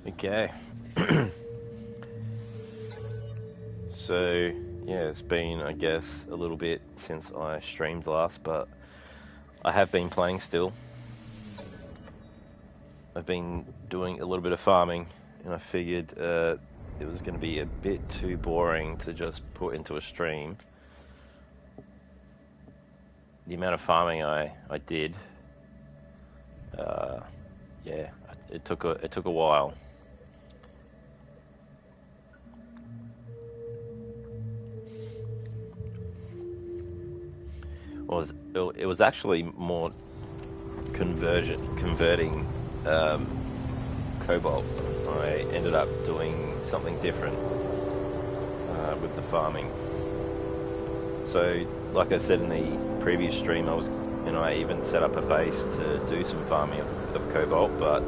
Okay. So, yeah, it's been, I guess, a little bit since I streamed last, but I have been playing still. I've been doing a little bit of farming, and I figured it was going to be a bit too boring to just put into a stream. The amount of farming I did, uh, yeah, it took a while. It was actually more converting cobalt. I ended up doing something different with the farming. So, like I said in the previous stream, I even set up a base to do some farming of cobalt, but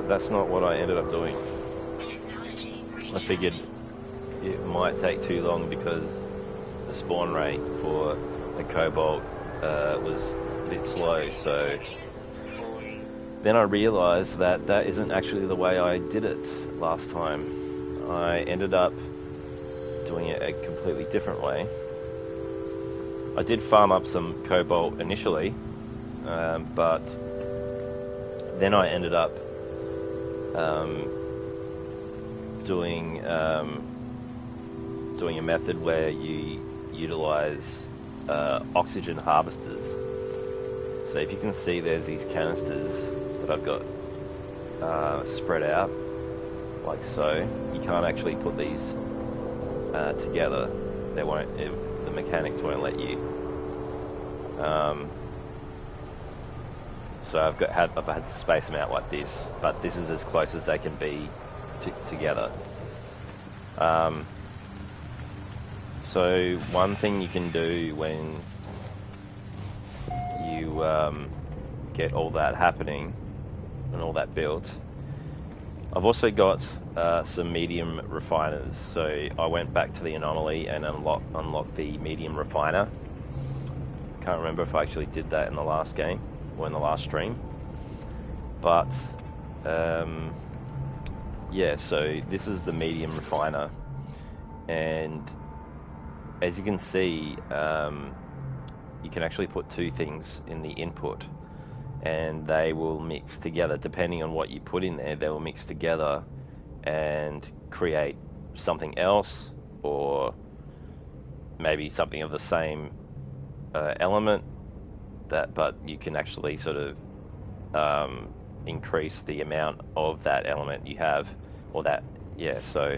that's not what I ended up doing. I figured it might take too long because the spawn rate for the cobalt was a bit slow, so then I realized that that isn't actually the way I did it last time. I ended up doing it a completely different way. I did farm up some cobalt initially, but then I ended up doing a method where you utilize oxygen harvesters. So if you can see, there's these canisters that I've got spread out like so. You can't actually put these together. They won't. The mechanics won't let you. So I've had to space them out like this, but this is as close as they can be together. So one thing you can do when you get all that happening and all that built, I've also got some medium refiners. So I went back to the anomaly and unlocked the medium refiner. Can't remember if I actually did that in the last game or in the last stream, but yeah, so this is the medium refiner, and as you can see, you can actually put two things in the input and they will mix together. Depending on what you put in there, they will mix together and create something else, or maybe something of the same element, but you can actually sort of increase the amount of that element you have, or that, yeah. So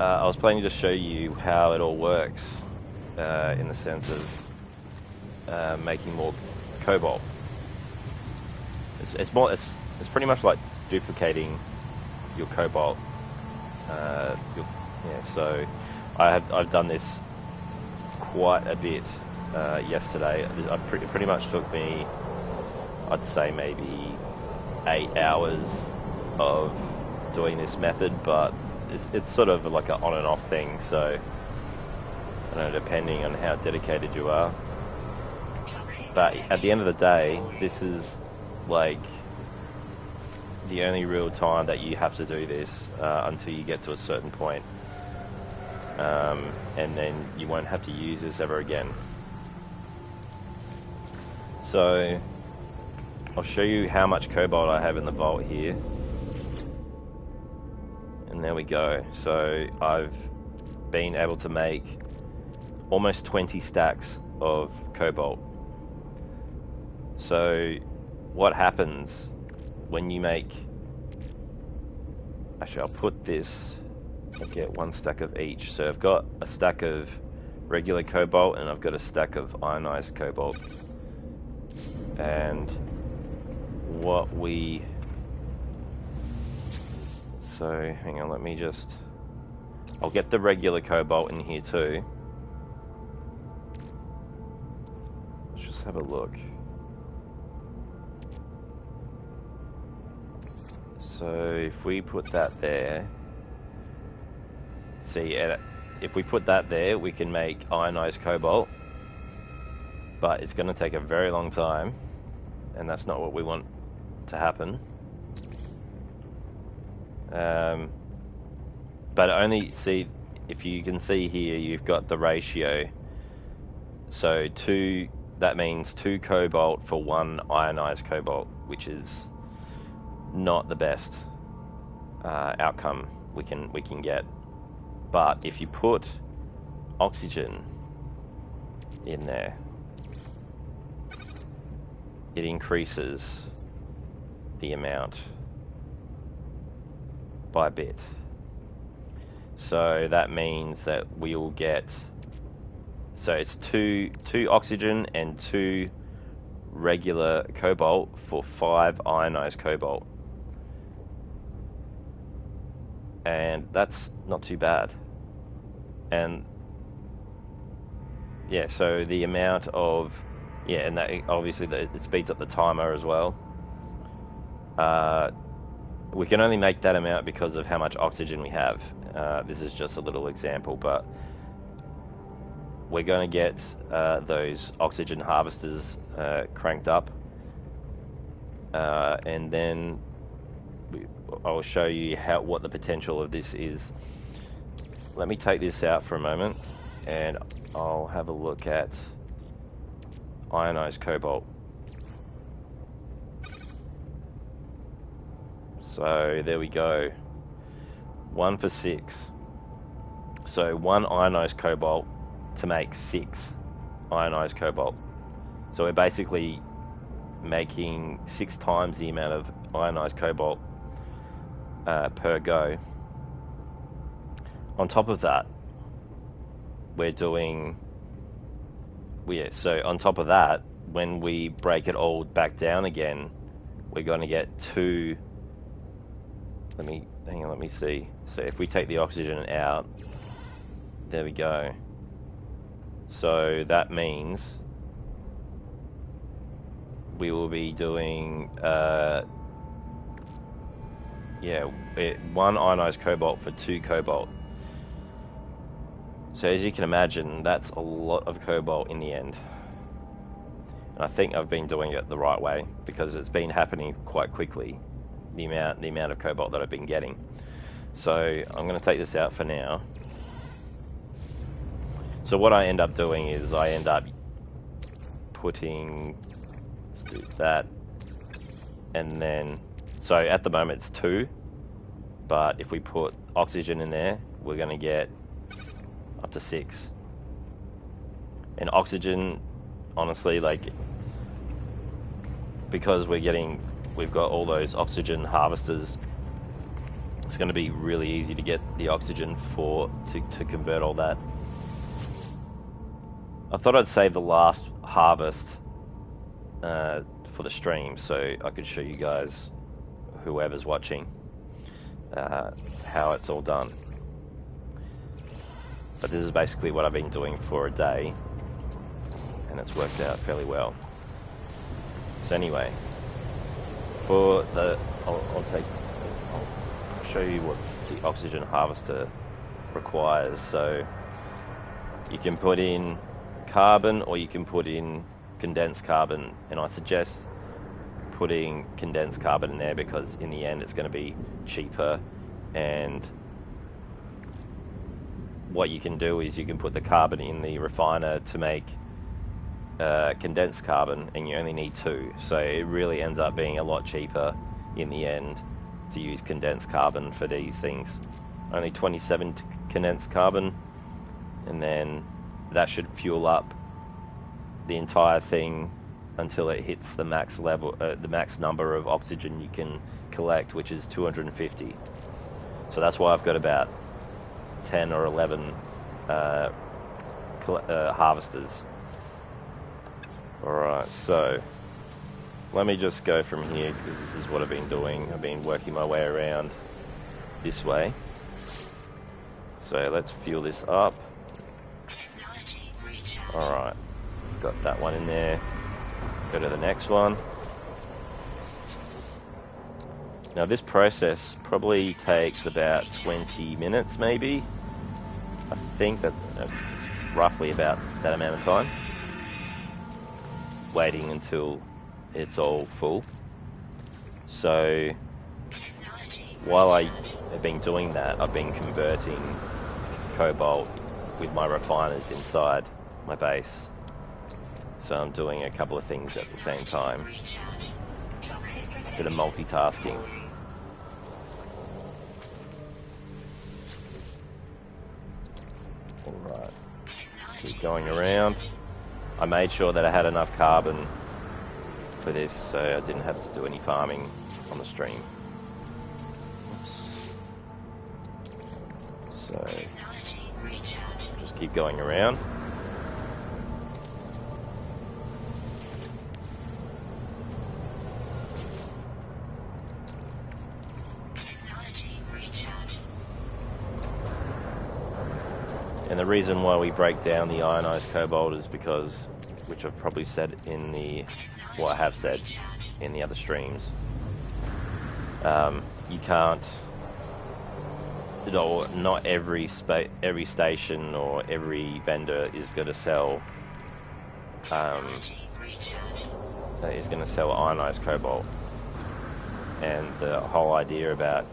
I was planning to show you how it all works in the sense of making more cobalt. It's pretty much like duplicating your cobalt. Yeah, so I've done this quite a bit yesterday. It pretty much took me, I'd say, maybe 8 hours of doing this method, but it's sort of like an on and off thing, so I don't know, depending on how dedicated you are. But at the end of the day, this is like the only real time that you have to do this until you get to a certain point. And then you won't have to use this ever again. So I'll show you how much cobalt I have in the vault here. And there we go. So I've been able to make almost 20 stacks of cobalt. So what happens when you make... Actually, I'll put this... I get 1 stack of each. So I've got a stack of regular cobalt and I've got a stack of ionized cobalt. And what we... So, hang on, let me just... I'll get the regular cobalt in here too. Let's just have a look. So, if we put that there... See, if we put that there, we can make ionized cobalt. But it's going to take a very long time. And that's not what we want to happen. But only, see, if you can see here, you've got the ratio. So that means 2 cobalt for 1 ionized cobalt, which is not the best outcome we can get. But if you put oxygen in there, it increases the amount by a bit. So that means that we will get, so it's two oxygen and 2 regular cobalt for 5 ionized cobalt. And that's not too bad. And yeah, so the amount of, yeah, and that obviously it speeds up the timer as well. We can only make that amount because of how much oxygen we have. This is just a little example, but we're going to get those oxygen harvesters cranked up, and then I'll show you what the potential of this is. Let me take this out for a moment, and I'll have a look at ionized cobalt. So there we go, 1 for 6. So 1 ionized cobalt to make 6 ionized cobalt. So we're basically making 6 times the amount of ionized cobalt per go. On top of that, we're doing, so on top of that, when we break it all back down again, we're going to get 2. Let me see. So if we take the oxygen out, there we go. So that means we will be doing 1 ionized cobalt for 2 cobalt. So as you can imagine, that's a lot of cobalt in the end. And I think I've been doing it the right way, because it's been happening quite quickly, the amount of cobalt that I've been getting. So I'm going to take this out for now. So what I end up doing is I end up putting, let's do that, and then, so at the moment it's 2, but if we put oxygen in there, we're going to get up to 6. And oxygen, honestly, like, because we've got all those oxygen harvesters, it's going to be really easy to get the oxygen to convert all that. I thought I'd save the last harvest for the stream, so I could show you guys, whoever's watching, how it's all done. But this is basically what I've been doing for a day, and it's worked out fairly well. So anyway, for the, I'll show you what the oxygen harvester requires. So you can put in carbon, or you can put in condensed carbon, and I suggest putting condensed carbon in there, because in the end it's going to be cheaper. And what you can do is you can put the carbon in the refiner to make condensed carbon, and you only need 2, so it really ends up being a lot cheaper in the end to use condensed carbon for these things. Only 27 condensed carbon, and then that should fuel up the entire thing until it hits the max level, the max number of oxygen you can collect, which is 250. So that's why I've got about 10 or 11 harvesters. Alright, so let me just go from here, because this is what I've been doing. I've been working my way around this way. So let's fuel this up. Alright, got that one in there. Go to the next one. Now this process probably takes about 20 minutes maybe. I think that's roughly about that amount of time. Waiting until it's all full. So while I have been doing that, I've been converting cobalt with my refiners inside my base. So I'm doing a couple of things at the same time. Bit of multitasking. Alright, let's keep going around. I made sure that I had enough carbon for this, so I didn't have to do any farming on the stream. Oops. So, just keep going around. And the reason why we break down the ionized cobalt is because, which I've probably said in the, well, I have said in the other streams, you can't, not every station or every vendor is going to sell ionized cobalt. And the whole idea about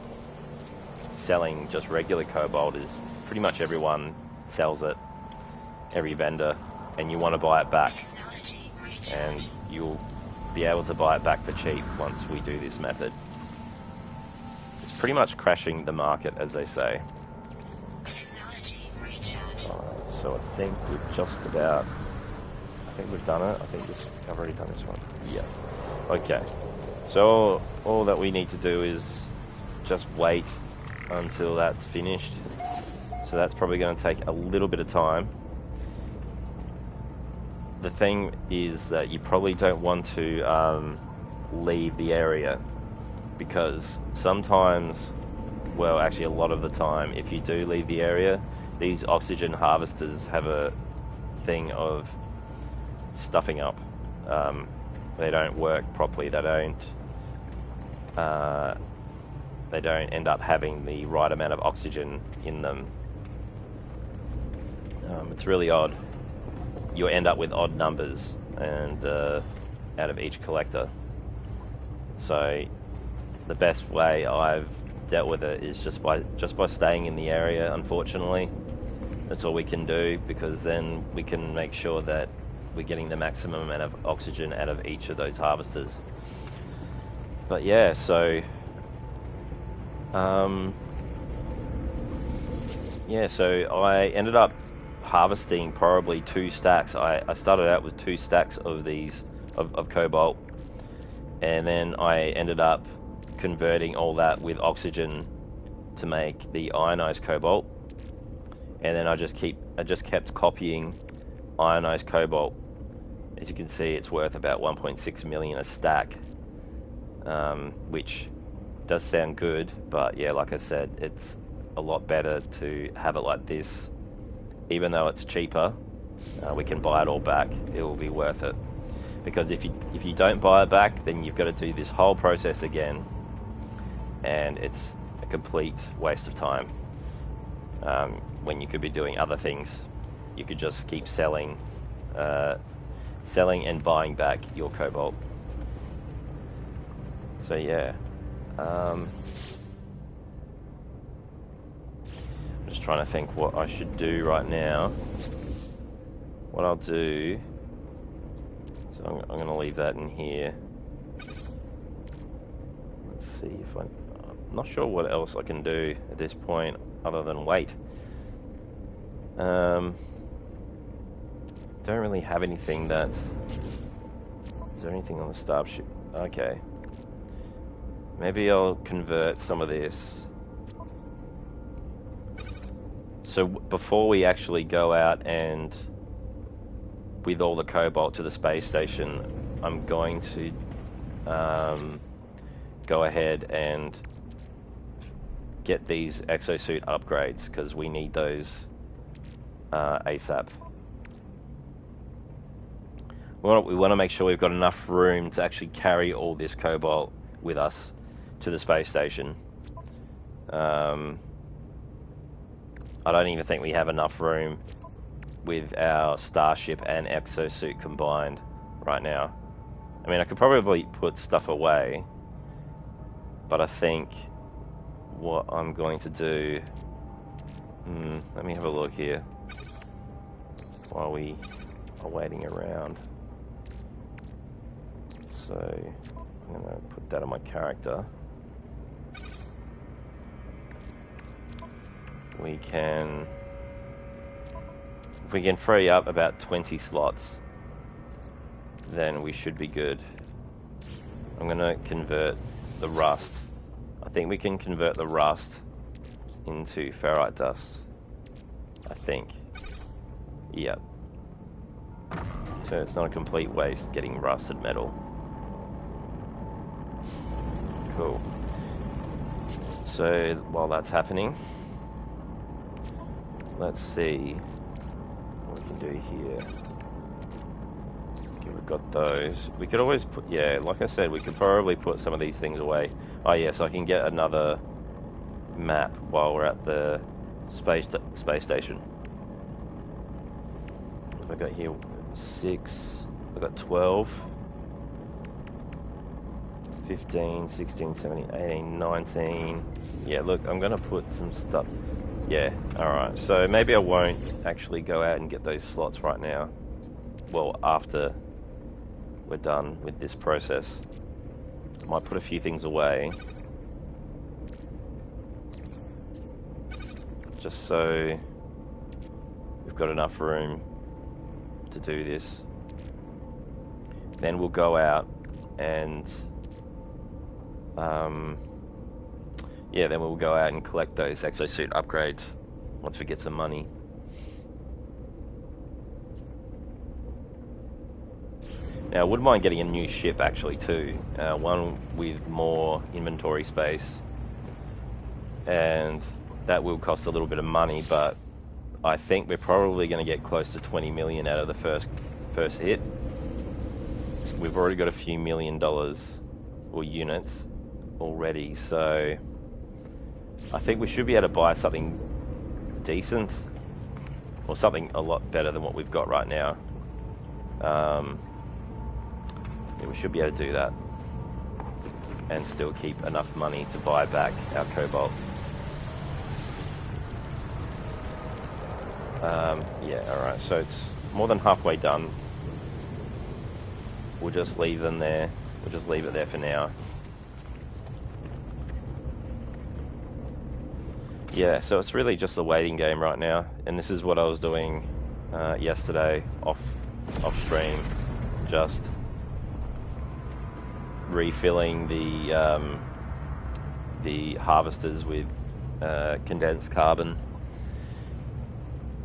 selling just regular cobalt is pretty much everyone sells it, every vendor, and you want to buy it back, and you'll be able to buy it back for cheap once we do this method. It's pretty much crashing the market, as they say. So I think we've just about, I think we've done it. I've already done this one. Yeah. Okay. So all that we need to do is just wait until that's finished. So that's probably going to take a little bit of time. The thing is that you probably don't want to leave the area, because sometimes, well, actually a lot of the time, if you do leave the area, these oxygen harvesters have a thing of stuffing up. They don't work properly. They don't end up having the right amount of oxygen in them. It's really odd. You'll end up with odd numbers and out of each collector. So the best way I've dealt with it is just by staying in the area. Unfortunately, that's all we can do, because then we can make sure that we're getting the maximum amount of oxygen out of each of those harvesters. But yeah, so so I ended up harvesting probably 2 stacks. I started out with 2 stacks of these of cobalt, and then I ended up converting all that with oxygen to make the ionized cobalt, and then I just kept copying ionized cobalt. As you can see, it's worth about 1.6 million a stack, which does sound good, but yeah, like I said, it's a lot better to have it like this. Even though it's cheaper, we can buy it all back. It will be worth it, because if you don't buy it back, then you've got to do this whole process again, and it's a complete waste of time. When you could be doing other things, you could just keep selling and buying back your cobalt. So yeah. I'm just trying to think what I should do right now. What I'll do, so I'm going to leave that in here. Let's see if I'm not sure what else I can do at this point other than wait. Don't really have anything that's... Is there anything on the starship? Okay. Maybe I'll convert some of this. So before we actually go out and with all the cobalt to the space station, I'm going to go ahead and get these exosuit upgrades, because we need those ASAP. We want to make sure we've got enough room to actually carry all this cobalt with us to the space station. I don't even think we have enough room with our starship and exosuit combined right now. I mean, I could probably put stuff away, but I think what I'm going to do. Let me have a look here while we are waiting around. So I'm going to put that on my character. We can, if we can free up about 20 slots, then we should be good. I'm going to convert the rust. I think we can convert the rust into ferrite dust. I think. Yep. So it's not a complete waste getting rusted metal. Cool. So while that's happening, let's see what we can do here. Okay, we've got those. We could always put, yeah, like I said, we could probably put some of these things away. Oh yes, I can get another map while we're at the space station. I got here 6, I got 12, 15, 16, 17, 18, 19. Yeah, look, I'm gonna put some stuff. Yeah, alright, so maybe I won't actually go out and get those slots right now. Well, after we're done with this process. I might put a few things away, just so we've got enough room to do this. Then we'll go out and yeah, then we'll go out and collect those exosuit upgrades once we get some money. Now, I wouldn't mind getting a new ship actually too, one with more inventory space, and that will cost a little bit of money, but I think we're probably going to get close to 20 million out of the first hit. We've already got a few $1 million or units already, so I think we should be able to buy something decent, or something a lot better than what we've got right now. Yeah, we should be able to do that and still keep enough money to buy back our cobalt. Yeah, alright, so it's more than halfway done. We'll just leave them there. We'll just leave it there for now. Yeah, so it's really just a waiting game right now, and this is what I was doing yesterday off stream, just refilling the harvesters with condensed carbon.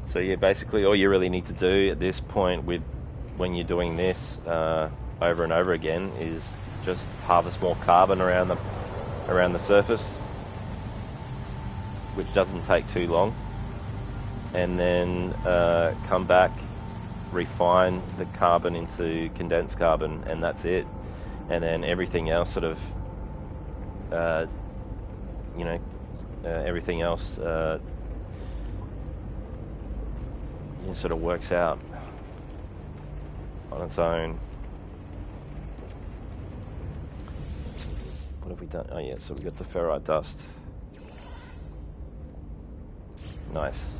So yeah, basically all you really need to do at this point when you're doing this over and over again is just harvest more carbon around the surface, which doesn't take too long, and then come back, refine the carbon into condensed carbon, and that's it. And then everything else sort of, everything else sort of works out on its own. What have we done? Oh yeah, so we got the ferrite dust. Nice.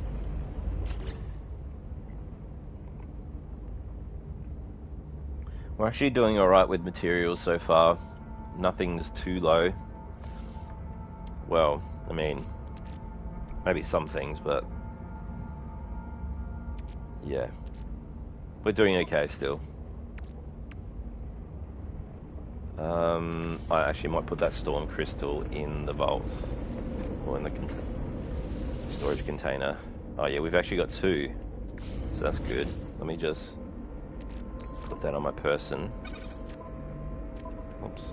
We're actually doing alright with materials so far. Nothing's too low. Well, I mean, maybe some things, but yeah, we're doing okay still. I actually might put that storm crystal in the vault, or in the storage container. Oh yeah, we've actually got 2, so that's good. Let me just put that on my person. Oops.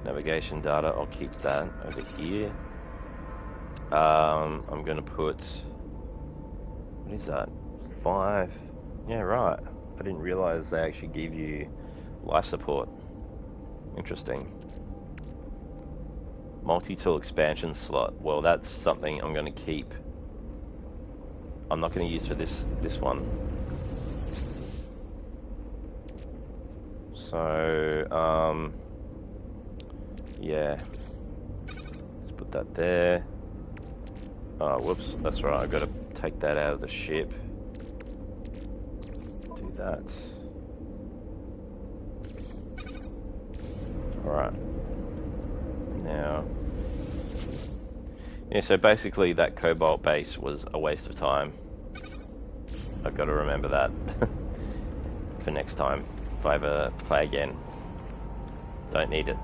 Navigation data, I'll keep that over here. I'm gonna put, what is that? 5. Yeah, right. I didn't realize they actually give you life support. Interesting. Multi-tool expansion slot. Well, that's something I'm gonna keep. I'm not gonna use for this one. So, yeah. Let's put put that there. Oh, whoops, that's right, I've got to take that out of the ship. Do that. Alright. Now... yeah, so basically that cobalt base was a waste of time. I've got to remember that for next time, if I ever play again. Don't need it.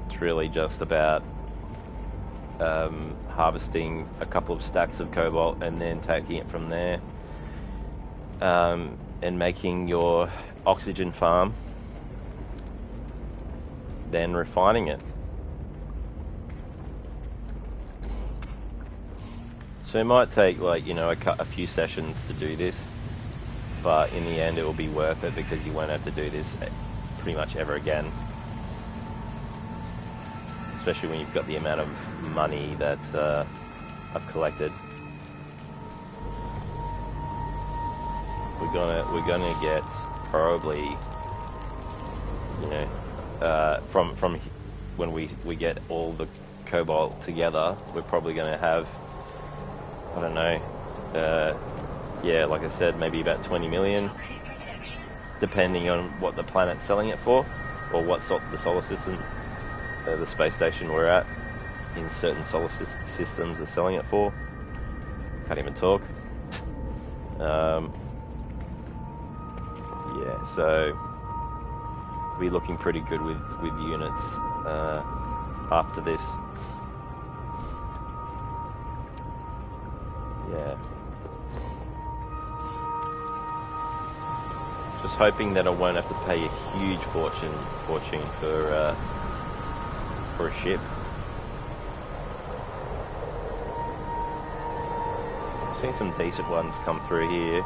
It's really just about harvesting a couple of stacks of cobalt and then taking it from there, and making your oxygen farm, then refining it. So it might take, like, you know, a few sessions to do this, but in the end it will be worth it because you won't have to do this pretty much ever again. Especially when you've got the amount of money that I've collected. We're gonna get probably, you know, from when we get all the cobalt together, we're probably gonna have, I don't know, yeah, like I said, maybe about 20 million, depending on what the planet's selling it for, or what the solar system, the space station we're at, in certain solar systems are selling it for. Can't even talk. Yeah, so we'll be looking pretty good with units after this. Yeah. Just hoping that I won't have to pay a huge fortune for a ship. I've seen some decent ones come through here.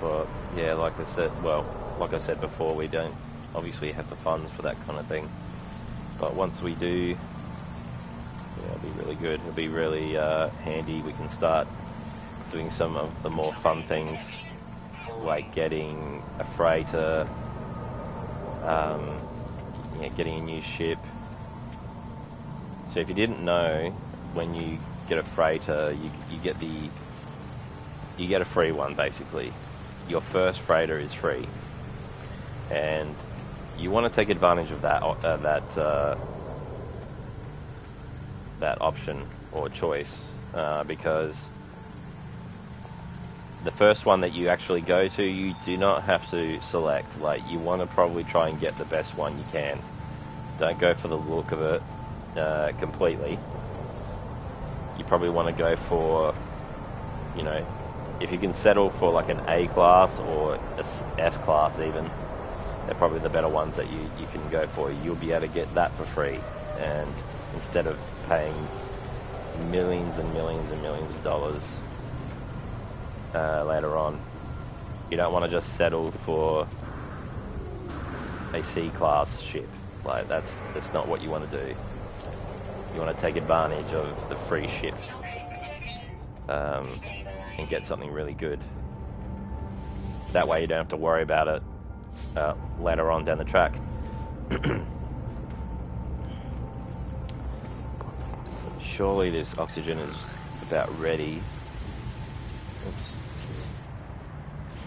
But yeah, like I said before, we don't obviously have the funds for that kind of thing. But once we do, yeah, it'll be really good. It'll be really handy. We can start doing some of the more fun things, like getting a freighter, yeah, getting a new ship. So if you didn't know, when you get a freighter, you get a free one basically. Your first freighter is free, and you want to take advantage of that that option or choice, because the first one that you actually go to, you do not have to select. Like, you want to probably try and get the best one you can. Don't go for the look of it completely. You probably want to go for, you know, if you can settle for like an A class or a S class even, they're probably the better ones that you can go for. You'll be able to get that for free, and instead of paying millions and millions and millions of dollars later on. You don't want to just settle for a C class ship. Like, that's not what you want to do. You want to take advantage of the free ship, and get something really good. That way you don't have to worry about it later on down the track. Surely this oxygen is about ready. Oops.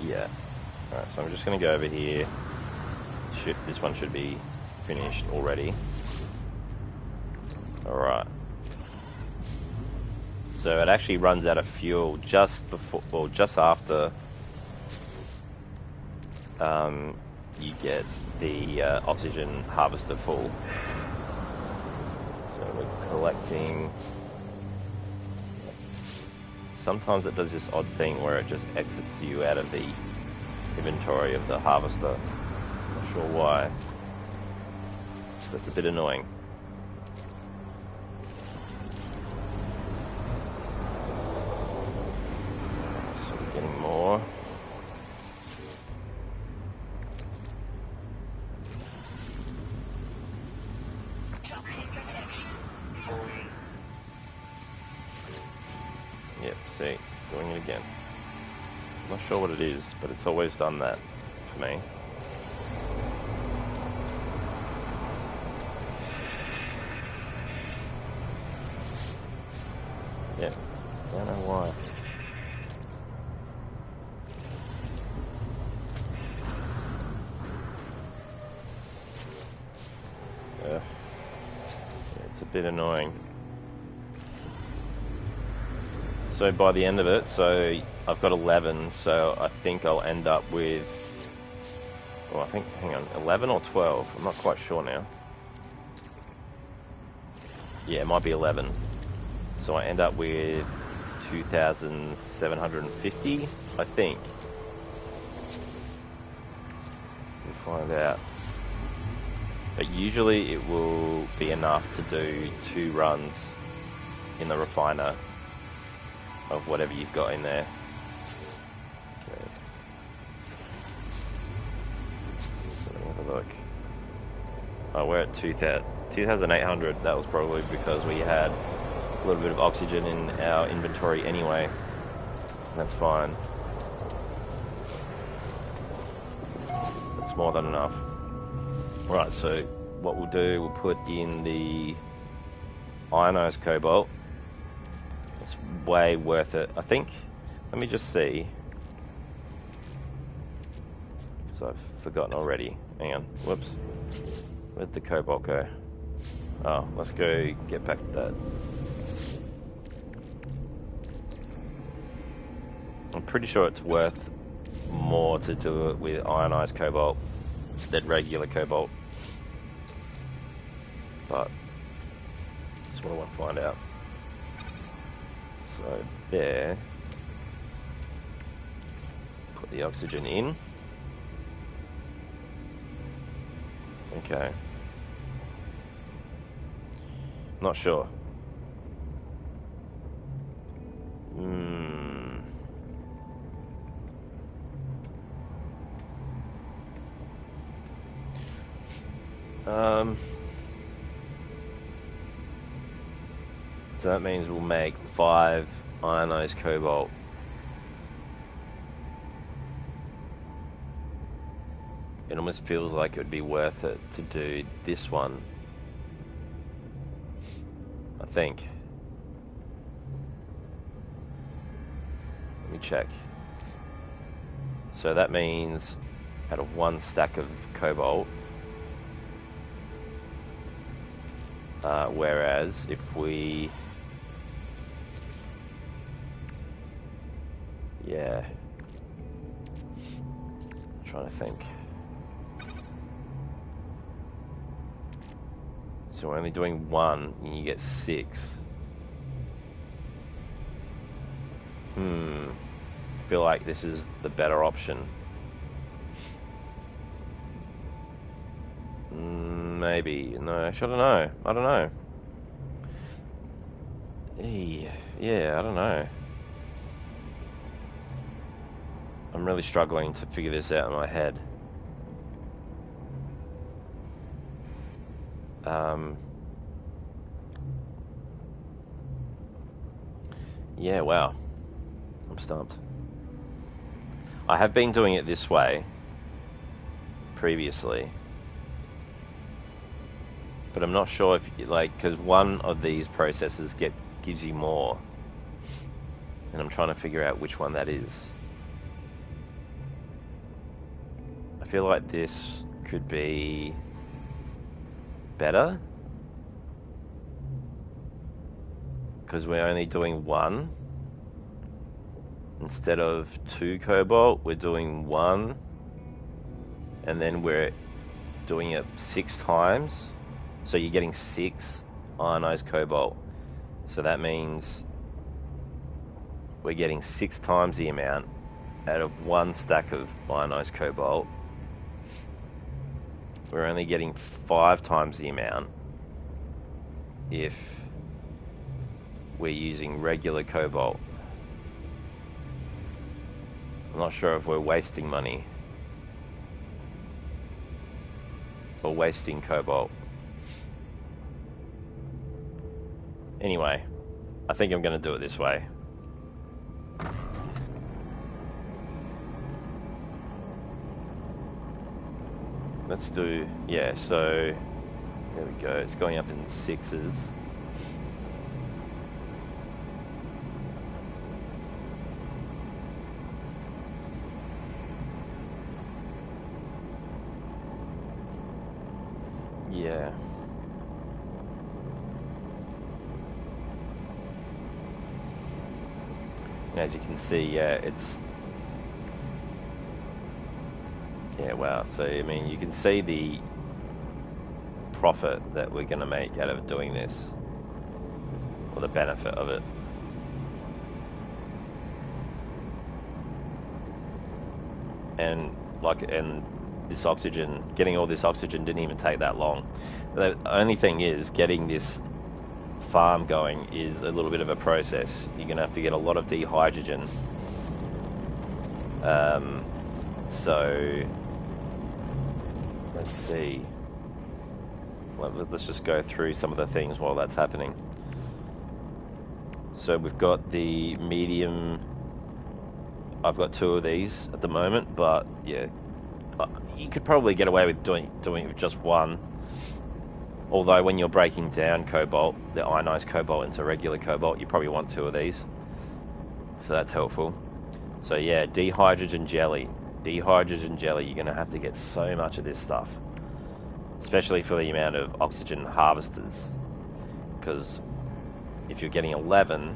Yeah. Alright, so I'm just going to go over here. This one should be finished already. Alright. So it actually runs out of fuel just before, well, just after you get the oxygen harvester full. So we're collecting. Sometimes it does this odd thing where it just exits you out of the inventory of the harvester. Not sure why. That's a bit annoying. So we're getting more. Yep, see, doing it again. Not sure what it is, but it's always done that for me. Yeah, don't know why. Yeah, it's a bit annoying. So by the end of it, so I've got 11, so I think I'll end up with, well, I think, hang on, 11 or 12? I'm not quite sure now. Yeah, it might be 11. So I end up with 2,750, I think. We'll find out. But usually it will be enough to do 2 runs in the refiner of whatever you've got in there. Okay. So let me have a look. Oh, we're at 2,800. That was probably because we had a little bit of oxygen in our inventory anyway. That's fine. That's more than enough. Right, so what we'll do, we'll put in the ionized cobalt. It's way worth it, I think. Let me just see. Because I've forgotten already. Hang on, whoops. Where'd the cobalt go? Oh, let's go get back to that. I'm pretty sure it's worth more to do it with ionized cobalt than regular cobalt. But that's what I want to find out. So there. Put the oxygen in. Okay. Not sure. So that means we'll make 5 ionized cobalt. It almost feels like it would be worth it to do this one. I think. Let me check. So that means out of 1 stack of cobalt, whereas if we, yeah, I'm trying to think. So we're only doing 1 and you get 6. I feel like this is the better option. Maybe. No, actually, I don't know. Yeah, I don't know. I'm really struggling to figure this out in my head. Yeah, wow. I'm stumped. I have been doing it this way previously, but I'm not sure if, like, because one of these processes gives you more, and I'm trying to figure out which one that is. I feel like this could be better, because we're only doing 1 instead of 2 cobalt. We're doing 1, and then we're doing it 6 times, so you're getting 6 ionized cobalt. So that means we're getting 6 times the amount out of 1 stack of ionized cobalt. We're only getting 5 times the amount if we're using regular cobalt. I'm not sure if we're wasting money or wasting cobalt. Anyway, I think I'm going to do it this way. let's do, yeah, so there we go. It's going up in sixes. Yeah. And as you can see, yeah, it's, yeah, wow. So, I mean, you can see the profit that we're going to make out of doing this, or the benefit of it. And this oxygen, getting all this oxygen didn't even take that long. The only thing is, getting this farm going is a little bit of a process. You're going to have to get a lot of dehydrogen. So let's see. Let's just go through some of the things while that's happening. So we've got the medium. I've got 2 of these at the moment, but yeah, you could probably get away with doing it with just 1. Although when you're breaking down cobalt, the ionized cobalt into regular cobalt, you probably want 2 of these. So that's helpful. So yeah, dehydrogen jelly. Dehydrogen jelly, you're going to have to get so much of this stuff. Especially for the amount of oxygen harvesters. Because if you're getting 11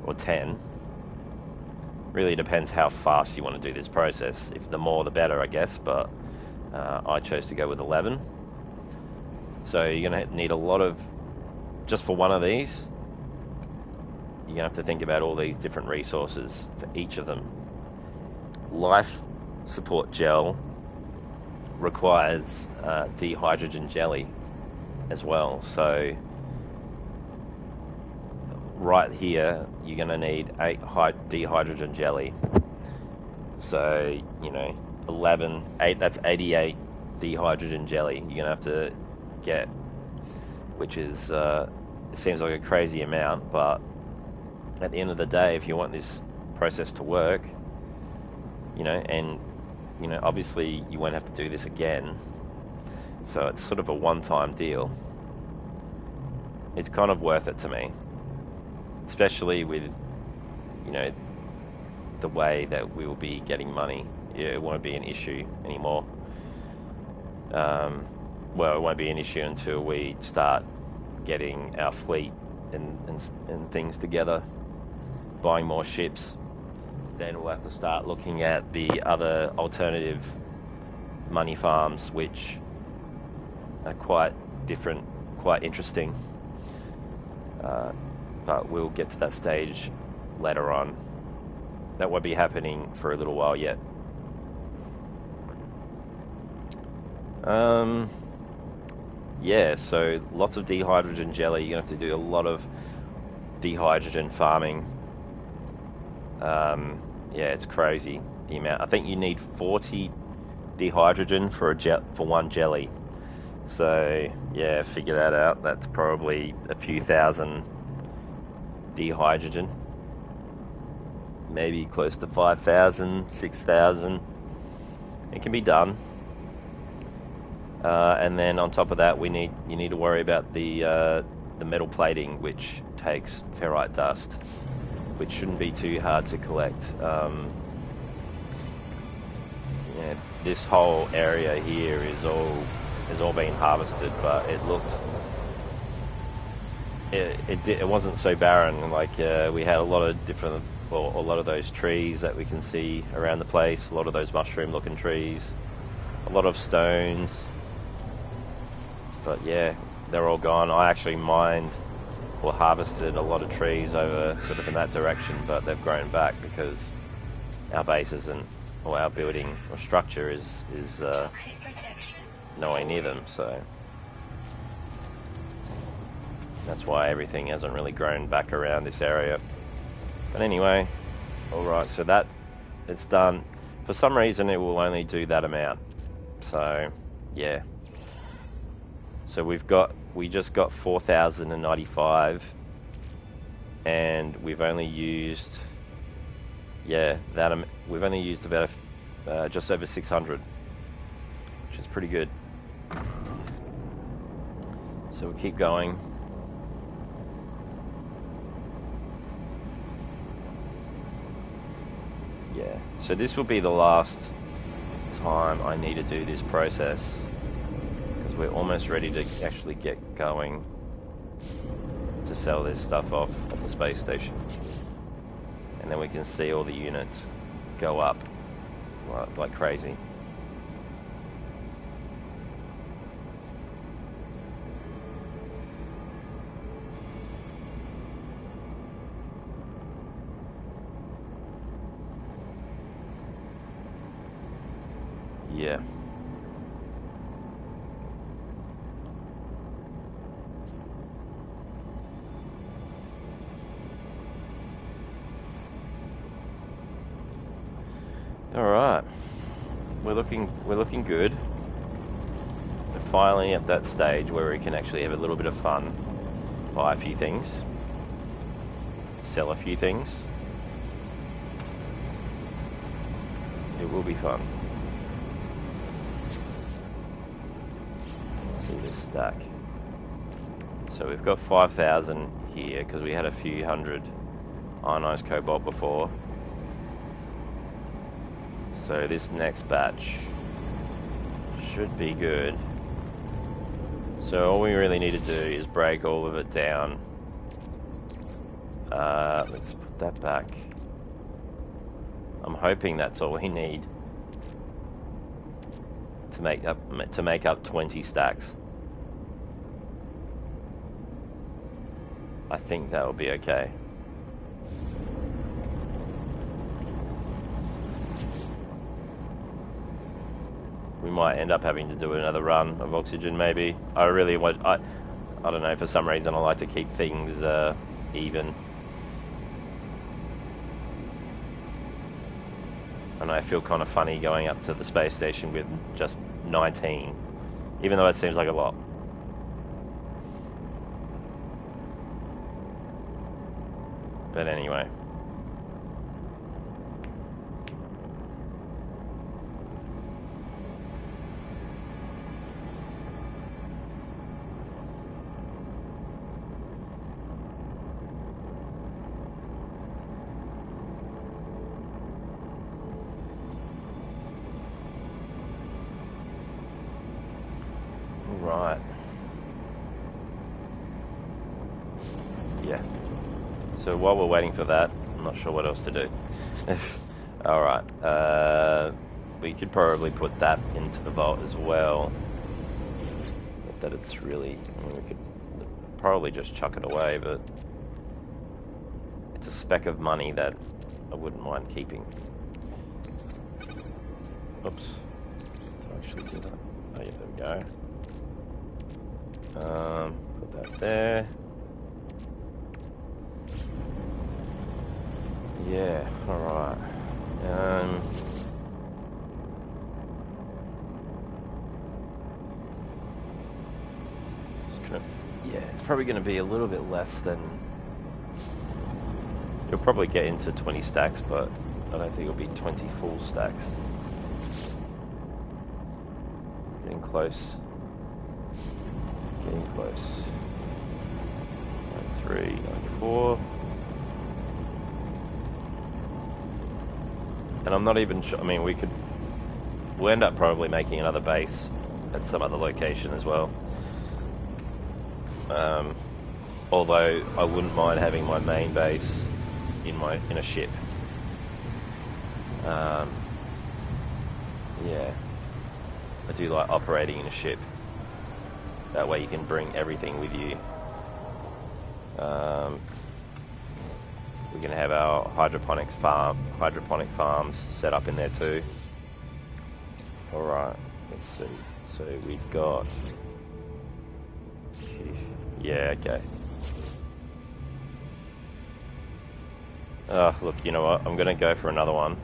or 10, really depends how fast you want to do this process. If the more the better, I guess, but I chose to go with 11. So you're going to need a lot of, just for one of these, you're going to have to think about all these different resources for each of them. Life support gel requires dehydrogen jelly as well. So right here, you're going to need 8 dehydrogen jelly. So, you know, 8, that's 88 dehydrogen jelly you're going to have to get, which is, it seems like a crazy amount, but at the end of the day, if you want this process to work, you know, and, you know, obviously you won't have to do this again, so it's sort of a one-time deal. It's kind of worth it to me, especially with, you know, the way that we will be getting money. Yeah, it won't be an issue anymore. Well, it won't be an issue until we start getting our fleet and things together, buying more ships. Then we'll have to start looking at the other alternative money farms, which are quite different, quite interesting. But we'll get to that stage later on. That won't be happening for a little while yet. Yeah, so lots of dehydrogen jelly. You're going to have to do a lot of dehydrogen farming. Yeah, it's crazy, the amount. I think you need 40 dehydrogen for one jelly. So, yeah, figure that out. That's probably a few thousand dehydrogen. Maybe close to 5,000, 6,000. It can be done. And then on top of that, you need to worry about the metal plating, which takes ferrite dust, which shouldn't be too hard to collect. Yeah, this whole area here is all being harvested, but it wasn't so barren. Like we had a lot of different, well, a lot of those trees that we can see around the place, a lot of those mushroom-looking trees, a lot of stones. But yeah, they're all gone. I actually mined or harvested a lot of trees over sort of in that direction, but they've grown back because our base isn't, or our building or structure is nowhere near them, so that's why everything hasn't really grown back around this area. But anyway, alright, so that it's done. For some reason it will only do that amount, so yeah. So we just got 4,095, and we've only used, yeah, we've only used about just over 600. which is pretty good. So we'll keep going. Yeah, so this will be the last time I need to do this process, because we're almost ready to actually get going to sell this stuff off at the space station. And then we can see all the units go up like crazy. Yeah. All right. We're looking good. We're finally at that stage where we can actually have a little bit of fun, buy a few things, sell a few things. It will be fun. Let's see this stack. So we've got 5,000 here because we had a few hundred ionized cobalt before. So this next batch should be good. So all we really need to do is break all of it down. Let's put that back. I'm hoping that's all we need to make up 20 stacks. I think that will be okay. We might end up having to do another run of oxygen, maybe. I don't know, for some reason I like to keep things even. And I feel kind of funny going up to the space station with just 19, even though it seems like a lot. But anyway. Right. Yeah. So while we're waiting for that, I'm not sure what else to do. Alright. We could probably put that into the vault as well. Not that it's really... I mean, we could probably just chuck it away, but... It's a speck of money that I wouldn't mind keeping. Oops. Did I actually do that? Oh yeah, there we go. Put that there. Yeah, alright. Yeah, it's probably going to be a little bit less than... You'll probably get into 20 stacks, but I don't think it'll be 20 full stacks. Getting close. Getting close. 93, 94. And I'm not even sure, I mean, we'll end up probably making another base at some other location as well. Although I wouldn't mind having my main base in a ship. Yeah, I do like operating in a ship. That way you can bring everything with you. We're gonna have our hydroponic farms set up in there too. Alright, let's see. So we've got... Yeah, okay. Look, you know what? I'm gonna go for another one.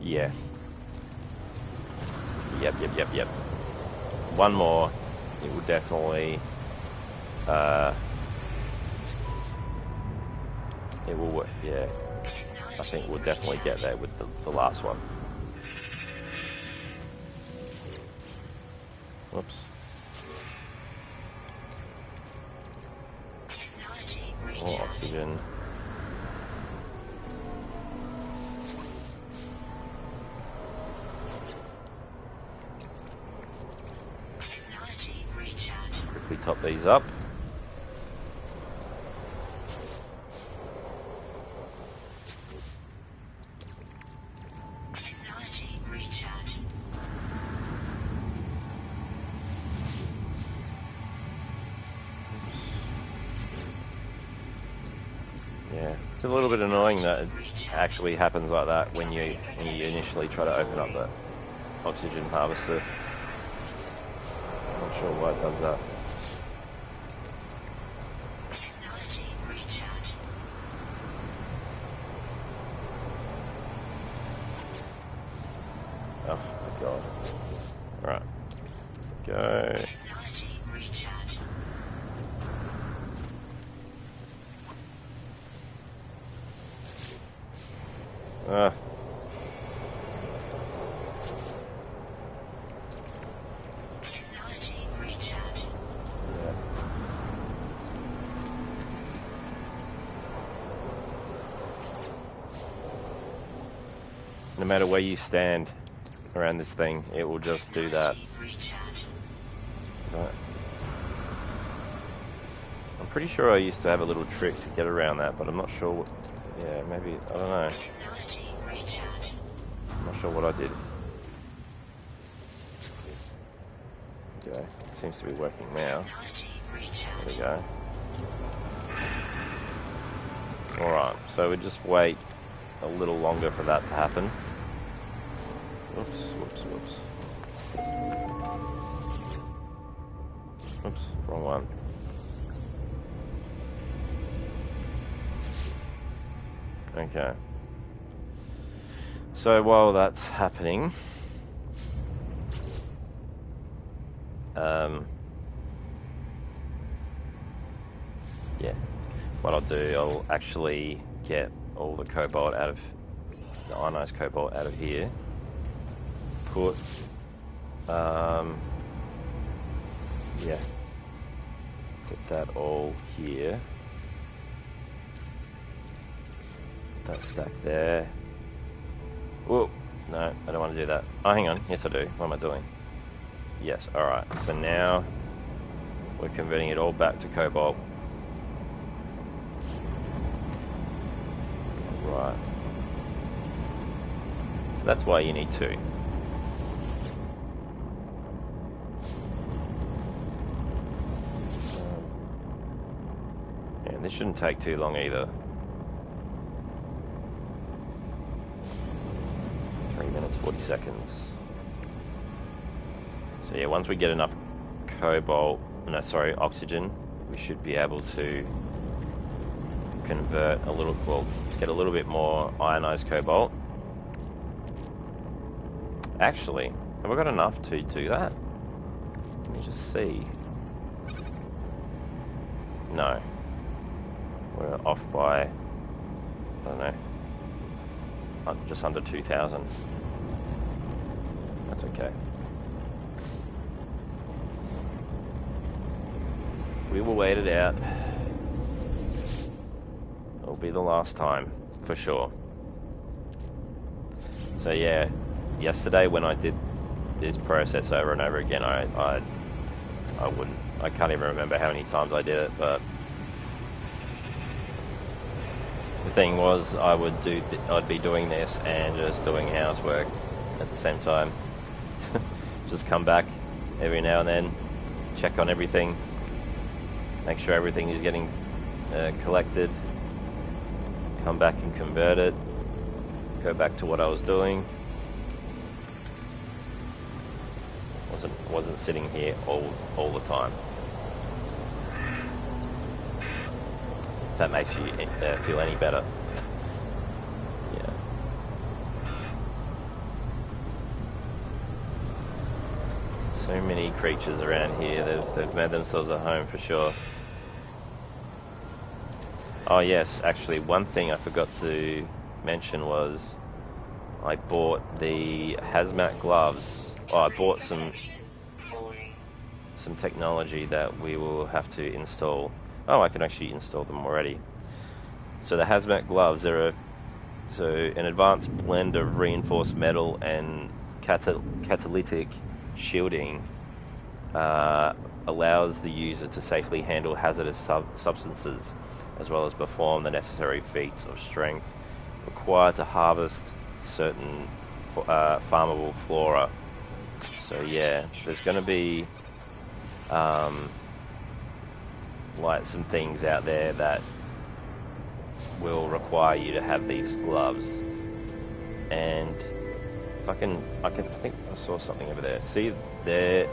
Yeah. Yep. One more. It will definitely... it will work, yeah. I think we'll definitely get there with the last one. Whoops. More oxygen. Quickly top these up. Yeah, it's a little bit annoying that it actually happens like that when you initially try to open up the oxygen harvester. I'm not sure why it does that. Oh my god. Right. Go. Ah. Yeah. No matter where you stand around this thing, it will just do that. I'm pretty sure I used to have a little trick to get around that, but I'm not sure what... Yeah, maybe... I don't know. I'm not sure what I did. Okay, seems to be working now. There we go. Alright, so we just wait a little longer for that to happen. Whoops, whoops, whoops. Oops, wrong one. Okay. So while that's happening, yeah, what I'll do, I'll actually get all the cobalt out of, the ionized cobalt out of here, put, yeah, put that all here, put that stack there. Whoa, no, I don't want to do that. Oh, hang on, yes I do. What am I doing? Yes, alright, so now we're converting it all back to cobalt. Right. So that's why you need two. And this shouldn't take too long either. 3 minutes, 40 seconds. So yeah, once we get enough cobalt, no, sorry, oxygen, we should be able to convert a little, well, get a little bit more ionized cobalt. Actually, have I got enough to do that? Let me just see. No. We're off by, I don't know, just under 2,000. That's okay. We will wait it out. It'll be the last time, for sure. So yeah, yesterday when I did this process over and over again, I can't even remember how many times I did it, but the thing was I'd be doing this and just doing housework at the same time. Just come back every now and then, check on everything, make sure everything is getting collected, come back and convert it, go back to what I was doing. Wasn't sitting here all the time. If that makes you feel any better. Yeah. So many creatures around here. They've made themselves at home for sure. Oh yes, actually one thing I forgot to mention was I bought the hazmat gloves. Oh, I bought some... some technology that we will have to install. Oh, I can actually install them already. So the hazmat gloves, so an advanced blend of reinforced metal and catalytic shielding allows the user to safely handle hazardous substances, as well as perform the necessary feats of strength required to harvest certain farmable flora. So yeah, there's going to be like some things out there that will require you to have these gloves. And if I think I saw something over there. See there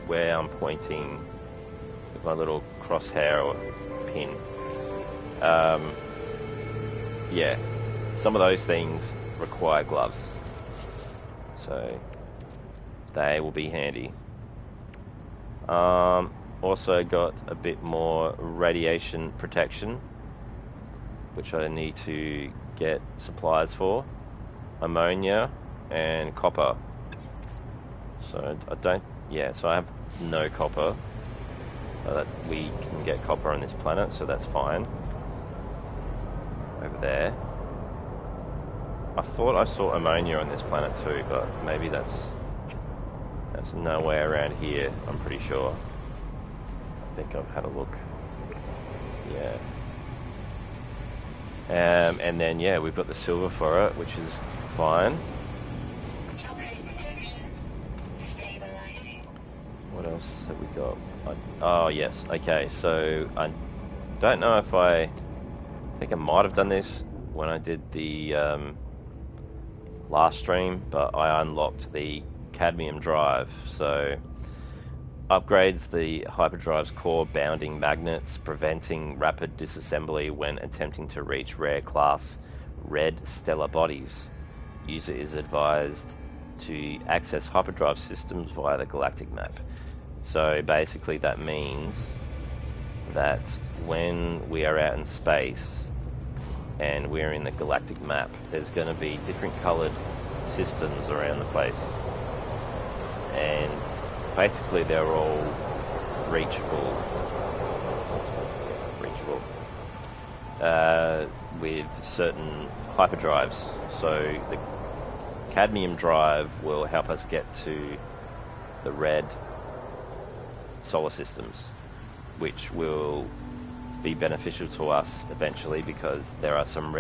where I'm pointing with my little crosshair or pin. Yeah, some of those things require gloves, so they will be handy. Also got a bit more radiation protection, which I need to get supplies for. Ammonia and copper. So so I have no copper. That we can get copper on this planet, so that's fine. Over there. I thought I saw ammonia on this planet too, but maybe that's nowhere around here, I'm pretty sure. I think I've had a look. Yeah. And then yeah, we've got the silver for it, which is fine. What else have we got? Oh yes, okay, so I don't know if I think I might have done this when I did the last stream, but I unlocked the cadmium drive, so upgrades the hyperdrive's core bounding magnets, preventing rapid disassembly when attempting to reach rare class red stellar bodies. User is advised to access hyperdrive systems via the galactic map. So basically that means that when we are out in space and we're in the galactic map, there's going to be different coloured systems around the place, and basically they're all reachable with certain hyperdrives. So the cadmium drive will help us get to the red solar systems, which will be beneficial to us eventually, because there are some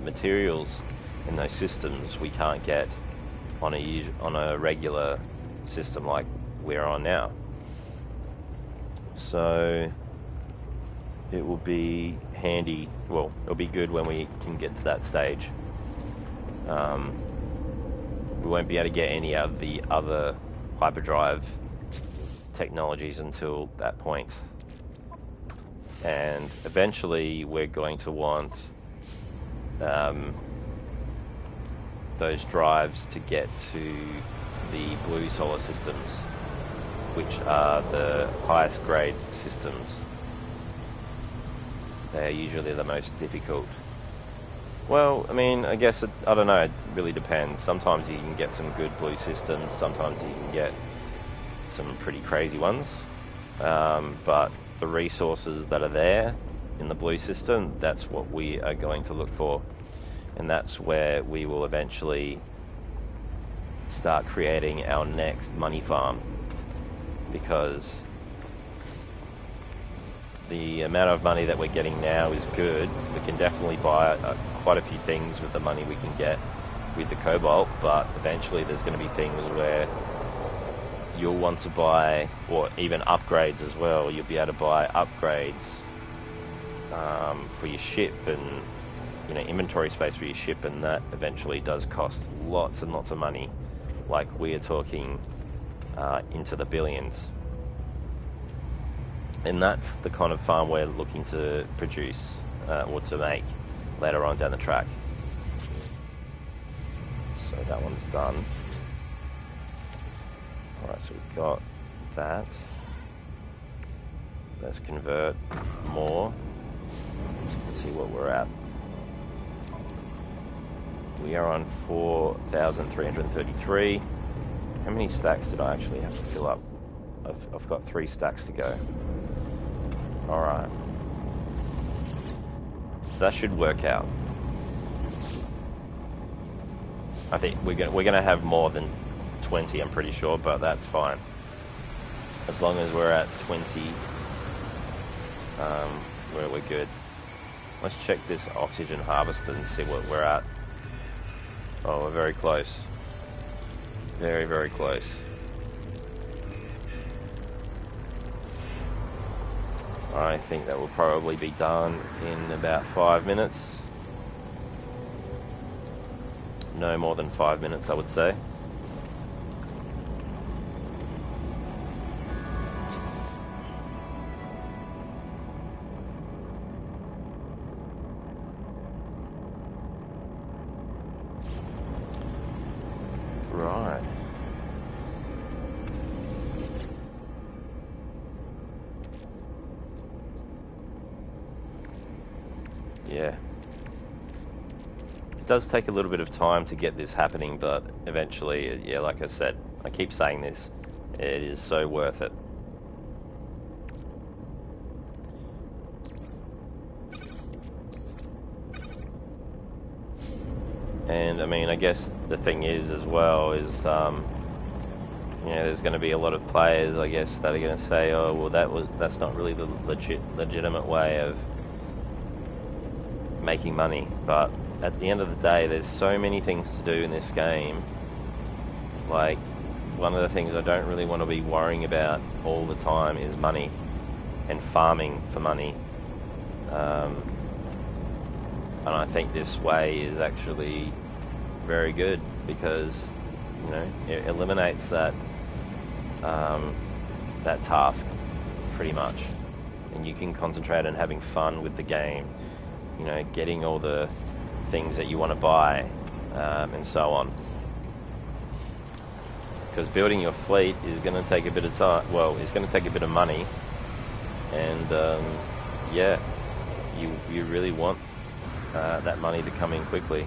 materials in those systems we can't get on a regular system like we're on now. So it will be handy. Well, it'll be good when we can get to that stage. We won't be able to get any of the other hyperdrive technologies until that point. And eventually we're going to want those drives to get to the blue solar systems, which are the highest grade systems. They are usually the most difficult. Well, I mean, I guess, I don't know, it really depends. Sometimes you can get some good blue systems, sometimes you can get some pretty crazy ones. But the resources that are there in the blue system, that's what we are going to look for. And that's where we will eventually start creating our next money farm. Because the amount of money that we're getting now is good. We can definitely buy quite a few things with the money we can get with the cobalt, but eventually there's going to be things where you'll want to buy, or even upgrades as well. You'll be able to buy upgrades for your ship, and inventory space for your ship, and that eventually does cost lots and lots of money. Like, we are talking into the billions. And that's the kind of farm we're looking to produce or to make later on down the track. So that one's done. Alright, so we've got that. Let's convert more. Let's see what we're at. We are on 4,333. How many stacks did I actually have to fill up? I've got 3 stacks to go. Alright. So that should work out. I think we're gonna have more than 20, I'm pretty sure, but that's fine. As long as we're at 20, we're good. Let's check this oxygen harvester and see what we're at. Oh, we're very close. Very, very close. I think that will probably be done in about 5 minutes. No more than 5 minutes, I would say. Right. Yeah. It does take a little bit of time to get this happening, but eventually, yeah, like I said, I keep saying this, it is so worth it. And I mean, I guess the thing is as well is, you know, there's going to be a lot of players, I guess, that are going to say, oh, well, that's not really the legitimate way of making money. But at the end of the day, there's so many things to do in this game. Like, one of the things I don't really want to be worrying about all the time is money and farming for money. And I think this way is actually very good because, you know, it eliminates that that task pretty much, and you can concentrate on having fun with the game. You know, getting all the things that you want to buy, and so on. Because building your fleet is going to take a bit of time. Well, it's going to take a bit of money, and yeah, you really want that money to come in quickly.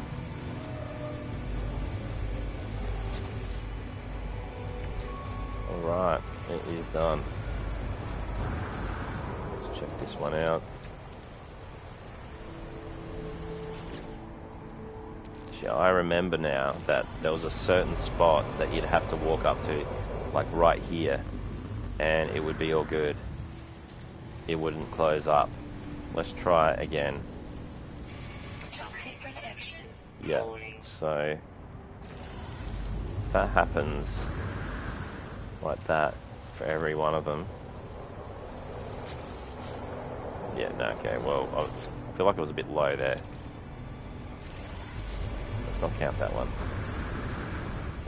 Alright, it is done. Let's check this one out. Yeah, I remember now that there was a certain spot that you'd have to walk up to, like right here, and it would be all good. It wouldn't close up. Let's try it again. Toxic protection. Yeah, so if that happens like that for every one of them. Yeah, no, okay, well, I feel like it was a bit low there. Let's not count that one.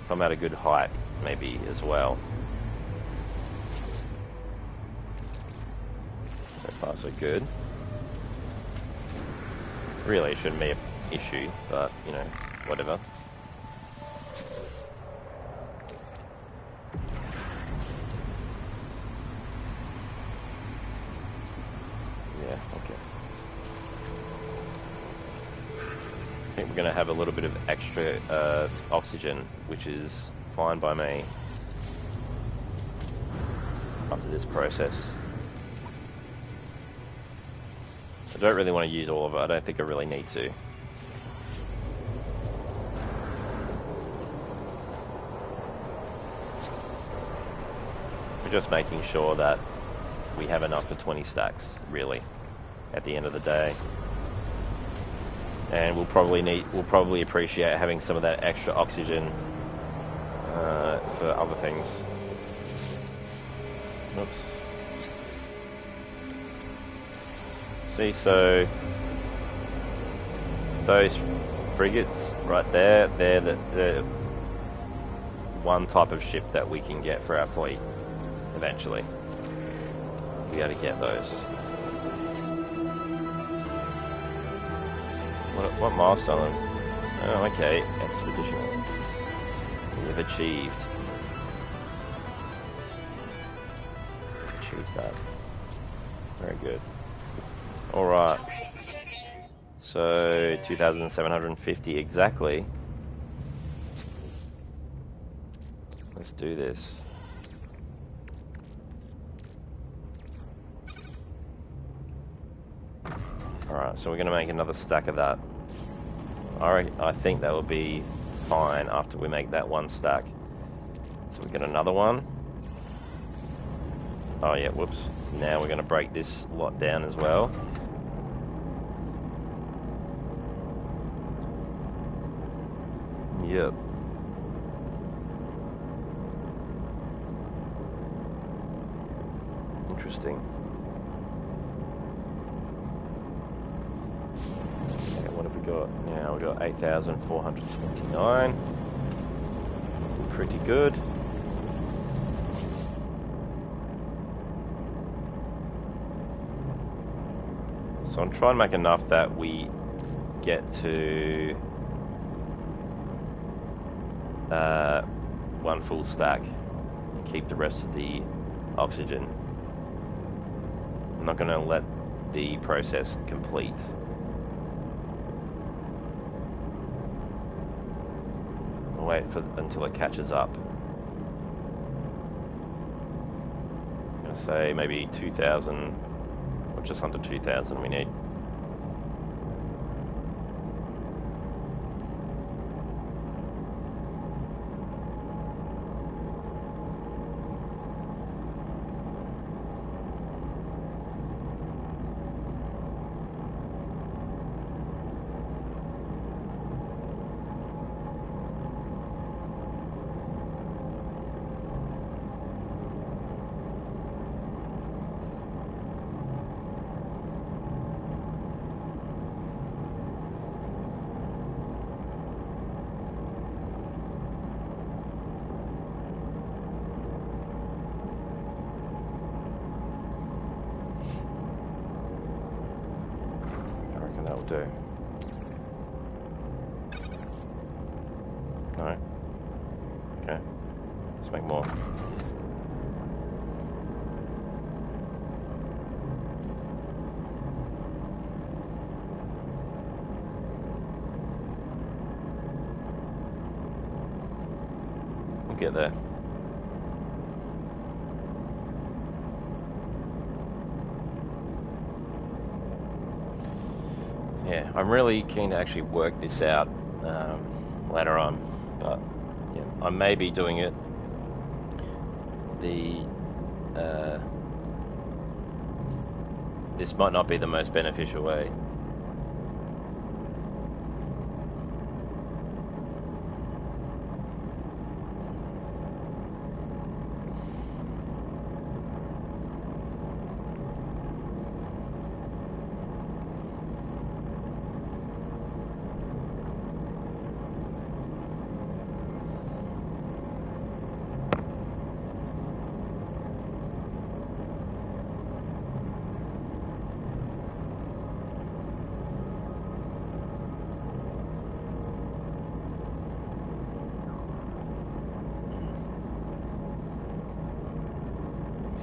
If I'm at a good height, maybe as well. So far, so good. Really, it shouldn't be an issue, but, you know, whatever. Yeah, okay. I think we're going to have a little bit of extra oxygen, which is fine by me after this process. I don't really want to use all of it. I don't think I really need to. We're just making sure that we have enough for 20 stacks, really, at the end of the day. And we'll probably appreciate having some of that extra oxygen for other things. Oops. See, so those frigates right there, they're the one type of ship that we can get for our fleet eventually. We gotta get those. What milestone? Oh, okay. Expeditionists. We have achieved that. Very good. Alright. So, 2,750 exactly. Let's do this. Alright, so we're going to make another stack of that. I think that will be fine after we make that one stack. So we get another one. Oh yeah, whoops. Now we're going to break this lot down as well. Yep. Interesting. Okay, what have we got now? We've got 8,429. Pretty good. So I'm trying to make enough that we get to one full stack and keep the rest of the oxygen. I'm not going to let the process complete. I'll wait until it catches up. I'm going to say maybe 2,000 or just under 2,000 we need. That'll do. No. Okay. Let's make more. We'll get there. Yeah, I'm really keen to actually work this out later on, but yeah, I may be doing it this might not be the most beneficial way.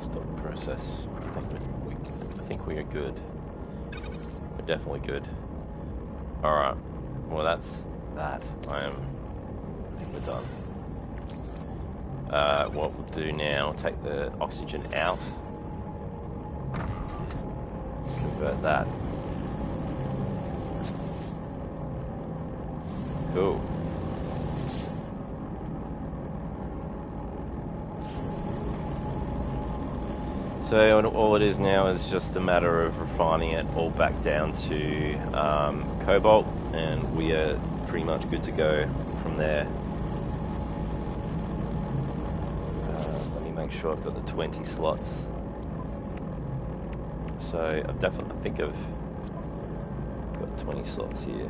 Stop process. I think we are good. We're definitely good. Alright. Well, that's that. I think we're done. What we'll do now, take the oxygen out. Convert that. Cool. So all it is now is just a matter of refining it all back down to cobalt, and we are pretty much good to go from there. Let me make sure I've got the 20 slots. So I think I've got 20 slots here.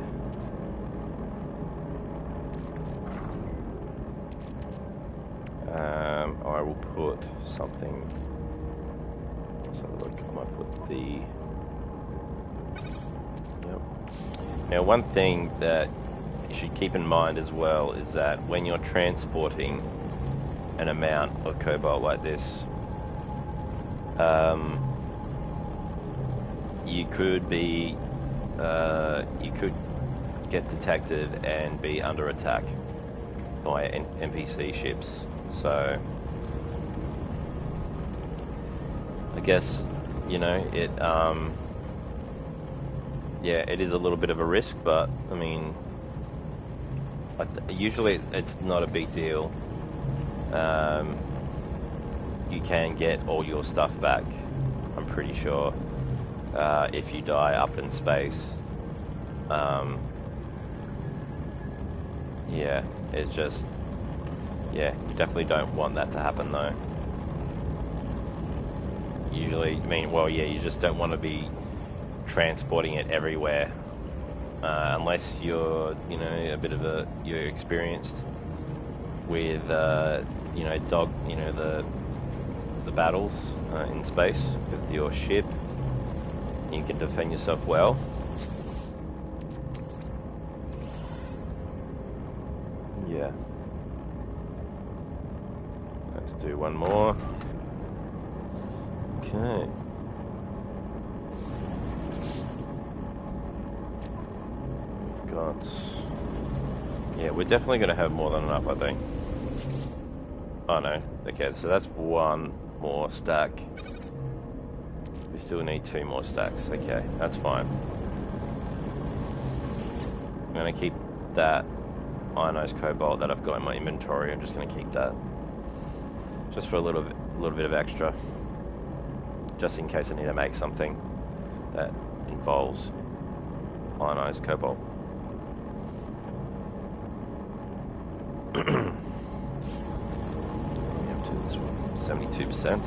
I will put something. So look, I might put the. Yep. Now, one thing that you should keep in mind as well is that when you're transporting an amount of cobalt like this, you could get detected and be under attack by NPC ships. So I guess, you know, yeah, it is a little bit of a risk, but I mean, usually it's not a big deal. You can get all your stuff back, I'm pretty sure, if you die up in space. Yeah, it's just, yeah, you definitely don't want that to happen though. Usually, I mean, well, yeah, you just don't want to be transporting it everywhere, unless you're, you know, you're experienced with, you know, the battles in space with your ship. You can defend yourself well. Yeah. Let's do one more. Okay. We've got... Yeah, we're definitely going to have more than enough, I think. Oh no. Okay, so that's one more stack. We still need 2 more stacks. Okay, that's fine. I'm going to keep that ionized cobalt that I've got in my inventory. I'm just going to keep that. Just for a little bit of extra. Just in case I need to make something that involves ionized cobalt. Up to this one, 72%.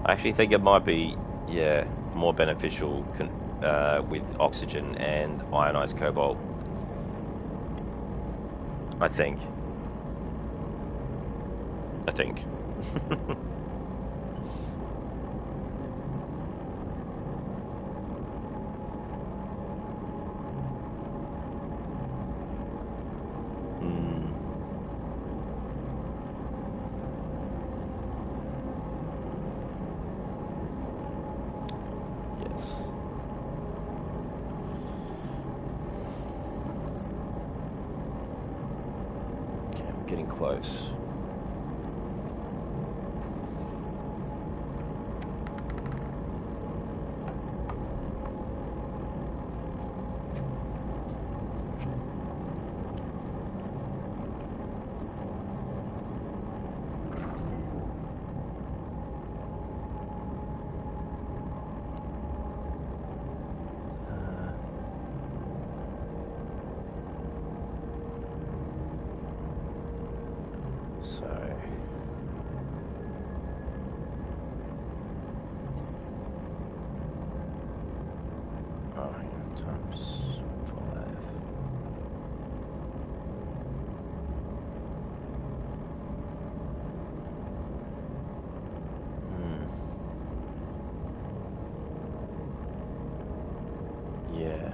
I actually think it might be, yeah, more beneficial with oxygen and ionized cobalt. I think. Yes. Okay, I'm getting close. So times 5. Yeah.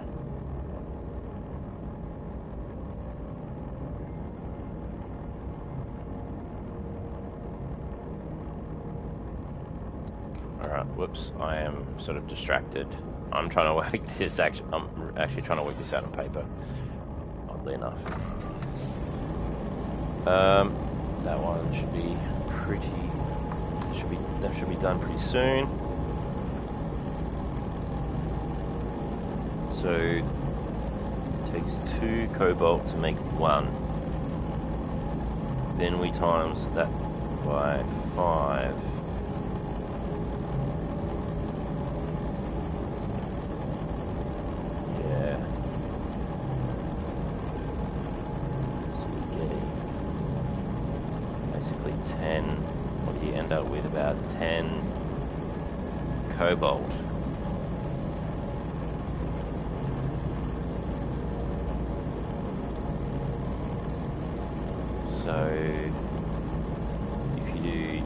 Alright, whoops, I am sort of distracted. I'm trying to work this I'm actually trying to work this out on paper, oddly enough. That one should be that should be done pretty soon. So it takes 2 cobalt to make 1. Then we times that by 5. Basically 10, what do you end up with? About 10 cobalt. So if you do,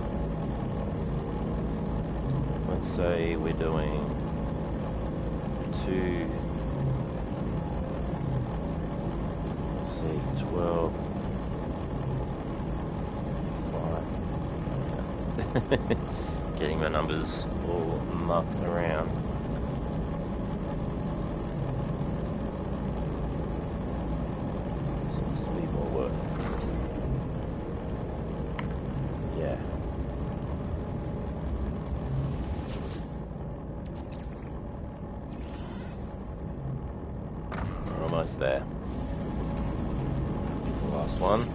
let's say we're doing 2, let's see, 12, getting my numbers all marked around. Seems to be more worth. almost there. Last one.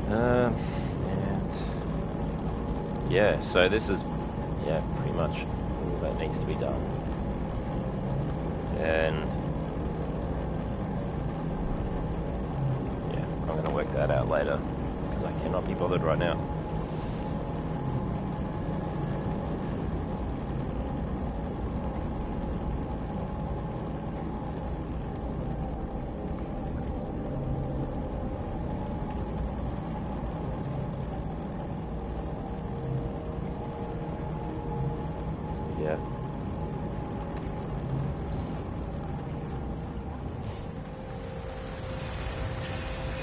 And yeah, so this is pretty much all that needs to be done. And yeah, I'm going to work that out later because I cannot be bothered right now. Yeah.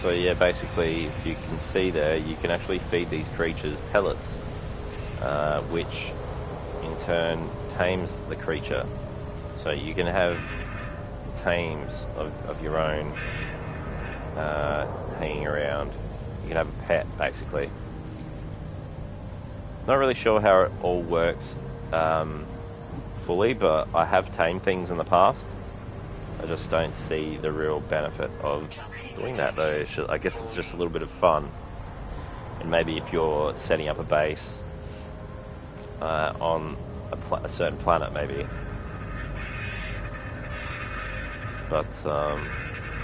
So yeah, basically, if you can see there, you can actually feed these creatures pellets, which in turn tames the creature. So you can have tames of your own hanging around. You can have a pet, basically. Not really sure how it all works fully, but I have tamed things in the past. I just don't see the real benefit of doing that, though. I guess it's just a little bit of fun. And maybe if you're setting up a base on a certain planet, maybe. But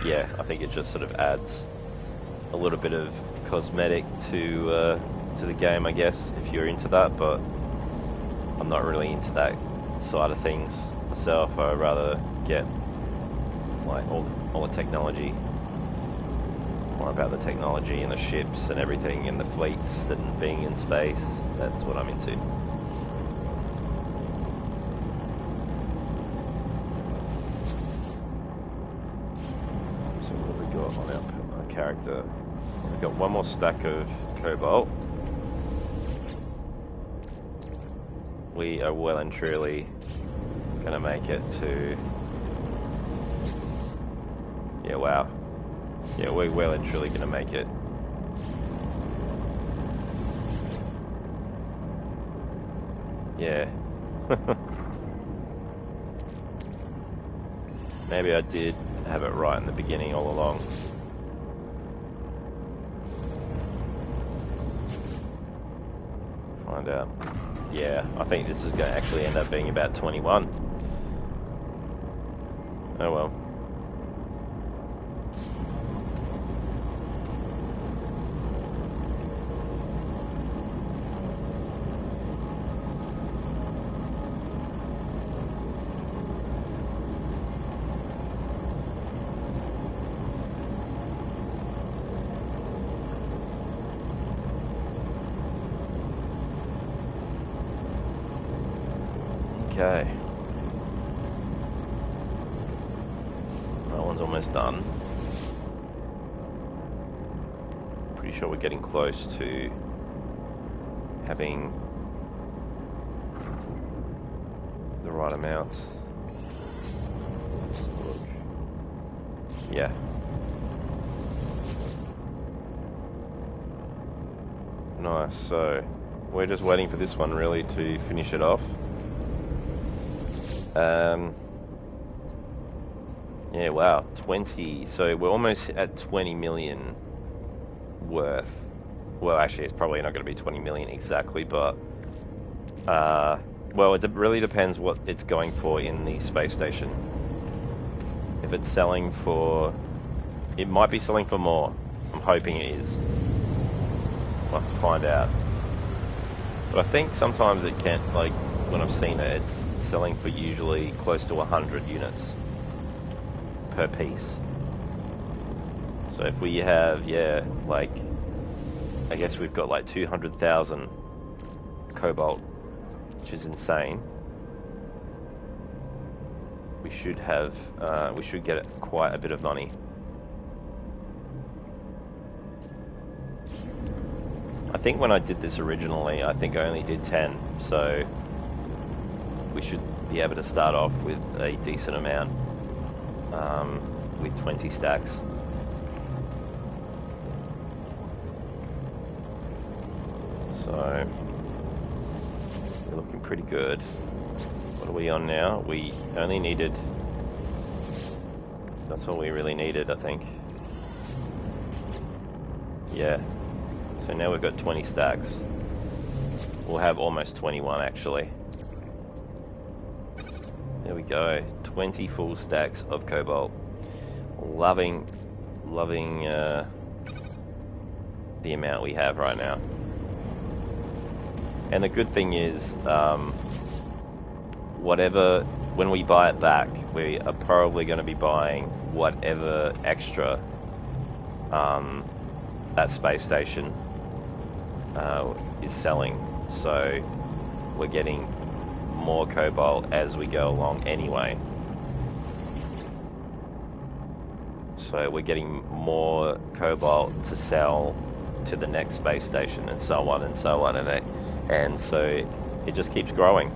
yeah, I think it just sort of adds a little bit of cosmetic to the game, I guess, if you're into that. But I'm not really into that side of things myself. I'd rather get like all the technology, more about the technology and the ships and everything and the fleets and being in space. That's what I'm into. So what have we got on our character? We've got one more stack of cobalt. We are well and truly going to make it to... Yeah, wow. Yeah, we're well and truly going to make it. Yeah. Maybe I did have it right in the beginning all along. Find out. Yeah, I think this is going to actually end up being about 21. Oh well. Okay. That one's almost done. Pretty sure we're getting close to having the right amount. Let's look. Yeah. Nice, so we're just waiting for this one really to finish it off. Yeah, wow, 20. So we're almost at 20 million worth. Well, actually, it's probably not going to be 20 million exactly, but well, it really depends what it's going for in the space station. If it's selling for, it might be selling for more. I'm hoping it is. We'll have to find out. But I think sometimes it can, like when I've seen it, it's selling for usually close to 100 units per piece. So if we have, yeah, like, I guess we've got like 200,000 cobalt, which is insane. We should have, we should get quite a bit of money. I think when I did this originally, I think I only did 10, so we should be able to start off with a decent amount, with 20 stacks. So we're looking pretty good. What are we on now? We only needed... That's all we really needed, I think. Yeah. So now we've got 20 stacks. We'll have almost 21 actually. There we go. 20 full stacks of cobalt. Loving the amount we have right now. And the good thing is, whatever, when we buy it back, we are probably going to be buying whatever extra that space station is selling. So we're getting more cobalt as we go along anyway. So we're getting more cobalt to sell to the next space station, and so on and so on, and so it just keeps growing.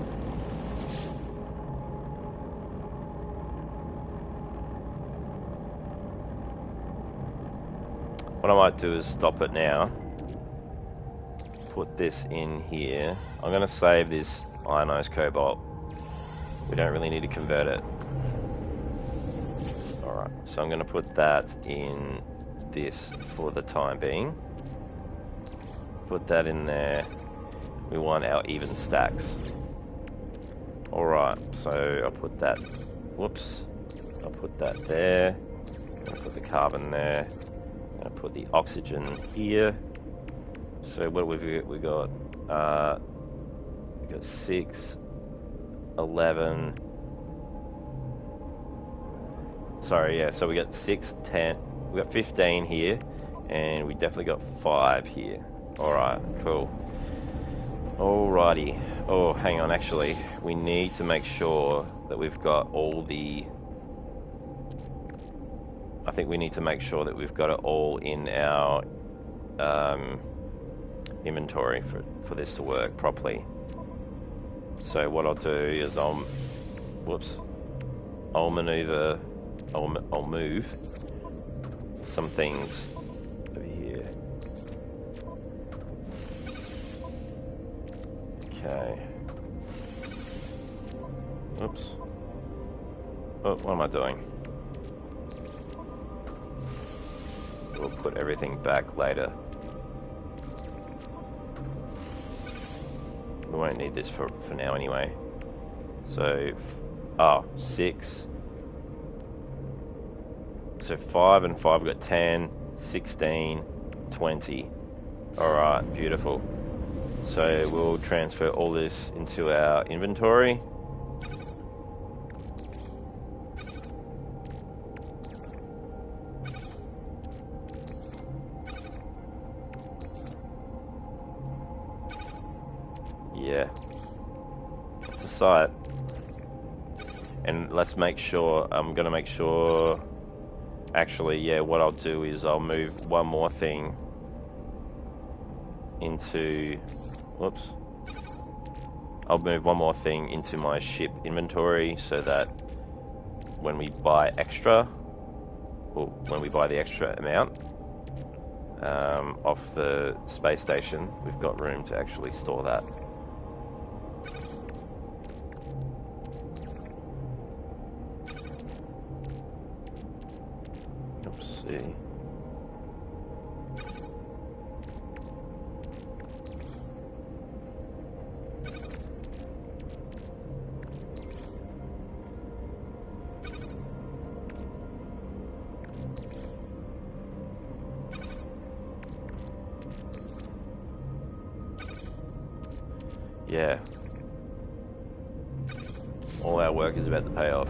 What I might do is stop it now, put this in here. I'm going to save this ionized cobalt. We don't really need to convert it. Alright, so I'm going to put that in this for the time being. Put that in there. We want our even stacks. Alright, so I'll put that, whoops, I'll put that there. I'll put the carbon there. I'll put the oxygen here. So what have we got? We got 6, 11. Sorry, yeah. So we got 6, 10. We got 15 here, and we definitely got 5 here. All right, cool. Alrighty. Oh, hang on. Actually, we need to make sure that we've got all the. I think we need to make sure that we've got it all in our inventory for this to work properly. So what I'll do is I'll move some things over here. Okay. Oops. Oh, what am I doing? We'll put everything back later. We won't need this for now anyway. So, 6. So 5 and 5, we've got 10, 16, 20. Alright, beautiful. So we'll transfer all this into our inventory. Yeah, it's a site. And let's make sure, I'm going to make sure, actually, yeah, what I'll do is I'll move one more thing into, whoops, I'll move one more thing into my ship inventory so that when we buy extra, or when we buy the extra amount off the space station, we've got room to actually store that. See. Yeah. All our work is about to pay off.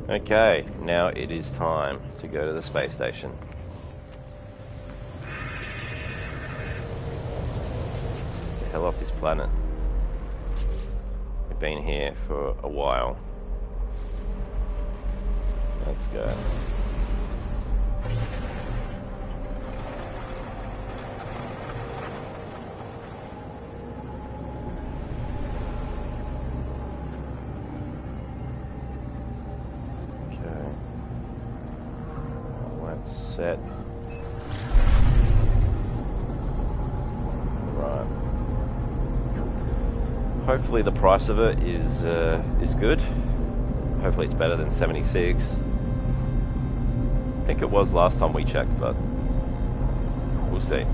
Okay, now it is time to go to the space station. Get the hell off this planet. We've been here for a while. Let's go. Set. hopefully the price of it is good. Hopefully it's better than 76. I think it was last time we checked, but we'll see.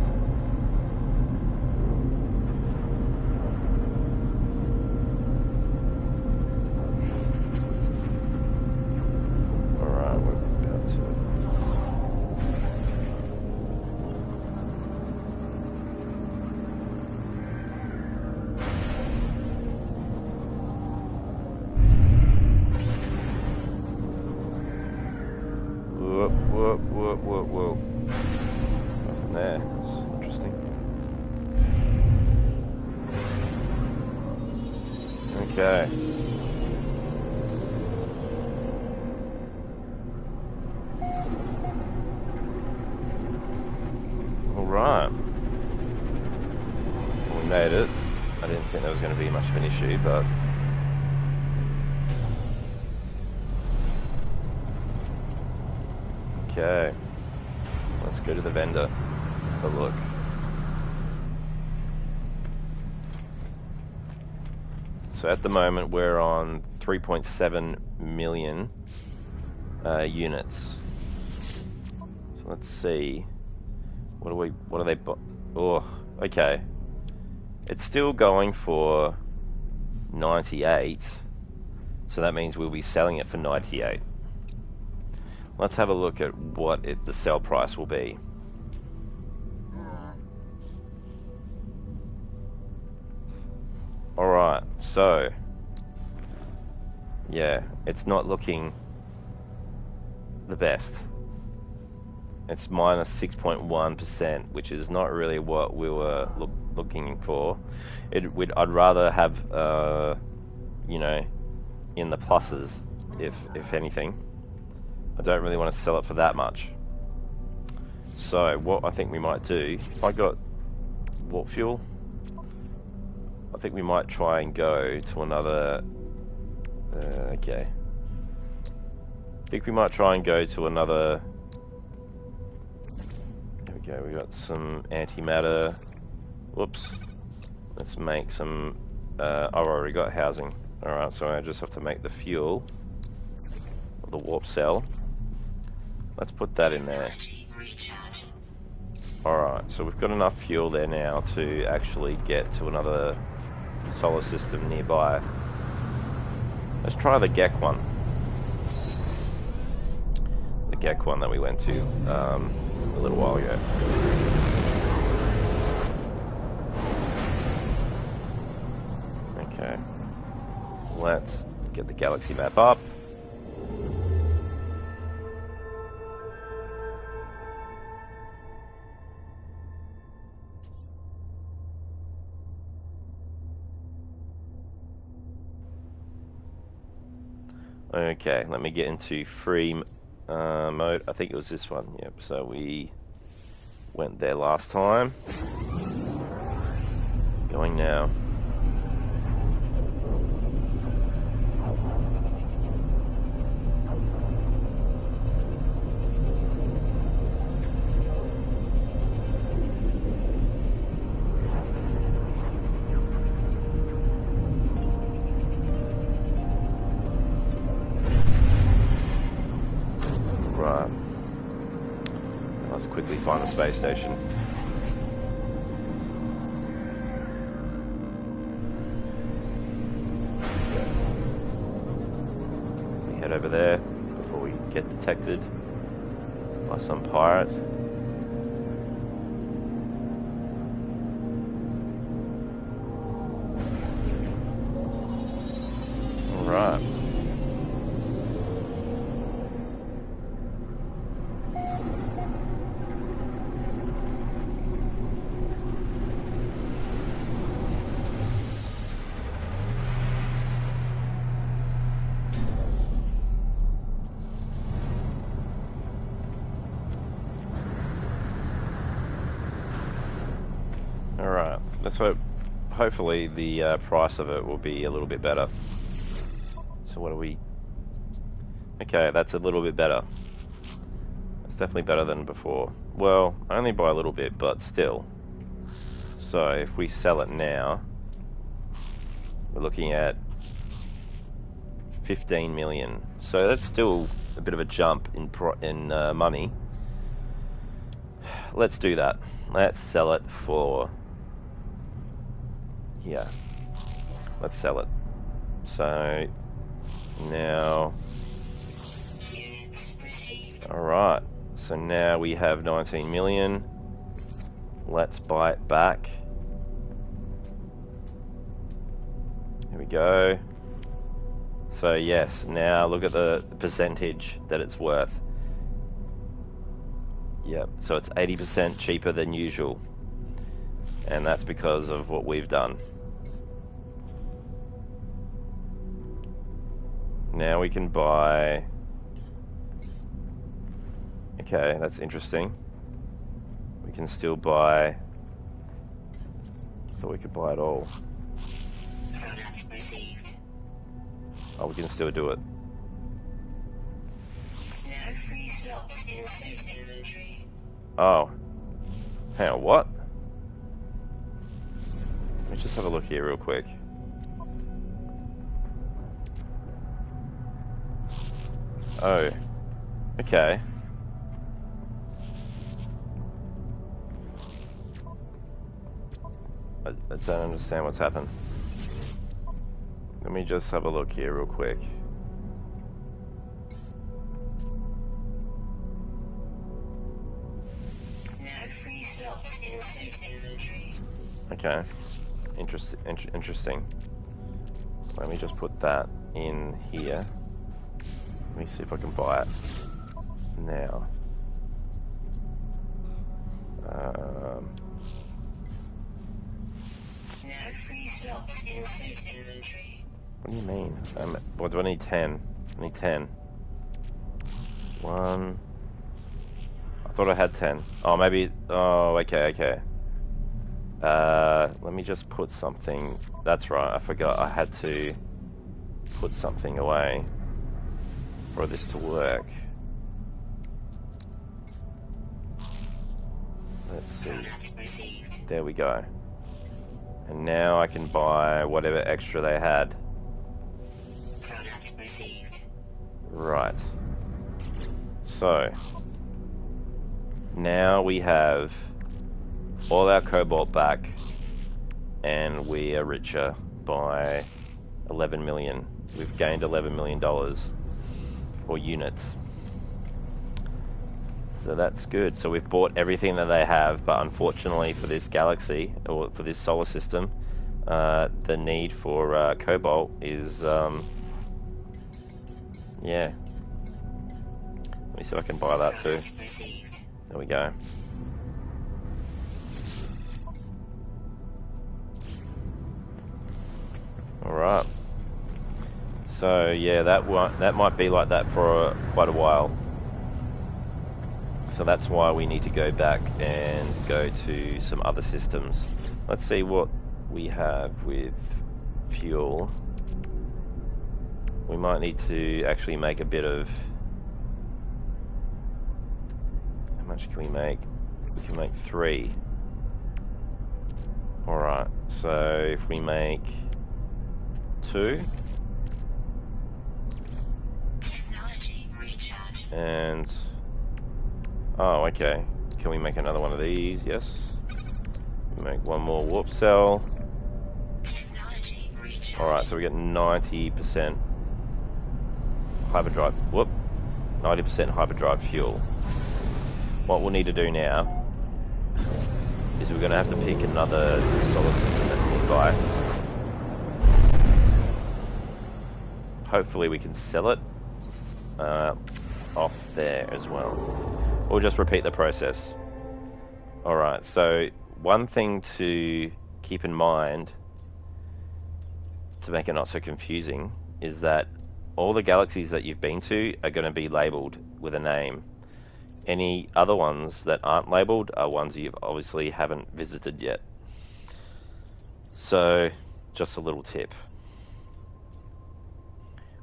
Whoa. Nothing there. That's interesting. Okay. Alright. We made it. I didn't think there was going to be much of an issue, but... Okay. Let's go to the vendor. Have a look. So at the moment we're on 3.7 million units. So let's see. What are they? Oh, okay. It's still going for 98. So that means we'll be selling it for 98. Let's have a look at what the sell price will be. Alright, so yeah, it's not looking the best. It's minus 6.1%, which is not really what we were looking for. I'd rather have, you know, in the pluses, if anything. I don't really want to sell it for that much. So what I think we might do, if I got warp fuel, I think we might try and go to another, okay. I think we might try and go to another, there we go, we got some antimatter, whoops. Let's make some, I've already got housing. Alright, so I just have to make the fuel, the warp cell. Let's put that in there. Alright, so we've got enough fuel there now to actually get to another solar system nearby. Let's try the Gek one. The Gek one that we went to a little while ago. Okay. Let's get the galaxy map up. Okay, let me get into free mode. I think it was this one. Yep, so we went there last time. Going now. Quickly find a space station. We head over there before we get detected by some pirate. All right. Let's hope, hopefully the price of it will be a little bit better. So what are we... Okay, that's a little bit better. It's definitely better than before. Well, only by a little bit, but still. So if we sell it now... we're looking at 15 million. So that's still a bit of a jump in money. Let's do that. Let's sell it for... Yeah. Let's sell it. So now... Alright. So now we have 19 million. Let's buy it back. Here we go. So yes, now look at the percentage that it's worth. Yep, so it's 80% cheaper than usual. And that's because of what we've done. Now we can buy... Okay, that's interesting. We can still buy... I thought we could buy it all. Oh, we can still do it. No free slots in suit inventory. Oh. Hang on, what? Let's just have a look here real quick. Oh. Okay. I don't understand what's happened. Let me just have a look here real quick. No free slots in suit inventory. Okay. Interesting. Let me just put that in here. Let me see if I can buy it now. No free slots in suit inventory. What do you mean? What do I need? 10. I need 10. 1. I thought I had 10. Oh, maybe... Oh, okay. Let me just put something... That's right, I forgot. I had to put something away for this to work. Let's see. There we go. And now I can buy whatever extra they had. Right. So, now we have all our cobalt back, and we are richer by 11 million. We've gained $11 million, or units. So that's good. So we've bought everything that they have, but unfortunately for this galaxy, or for this solar system, the need for cobalt is... yeah. Let me see if I can buy that too. There we go. Alright. So yeah, that might be like that for quite a while. So that's why we need to go back and go to some other systems. Let's see what we have with fuel. We might need to actually make a bit of... How much can we make? We can make 3. Alright, so if we make 2... Technology recharge. And... Oh, okay. Can we make another one of these? Yes. Make one more warp cell. Technology recharge. Alright, so we get 90% hyperdrive. Whoop. 90% hyperdrive fuel. What we'll need to do now is we're going to have to pick another solar system that's nearby. Hopefully we can sell it off there as well. Or just repeat the process. Alright, so one thing to keep in mind to make it not so confusing is that all the galaxies that you've been to are going to be labelled with a name. Any other ones that aren't labelled are ones you obviously haven't visited yet. So, just a little tip.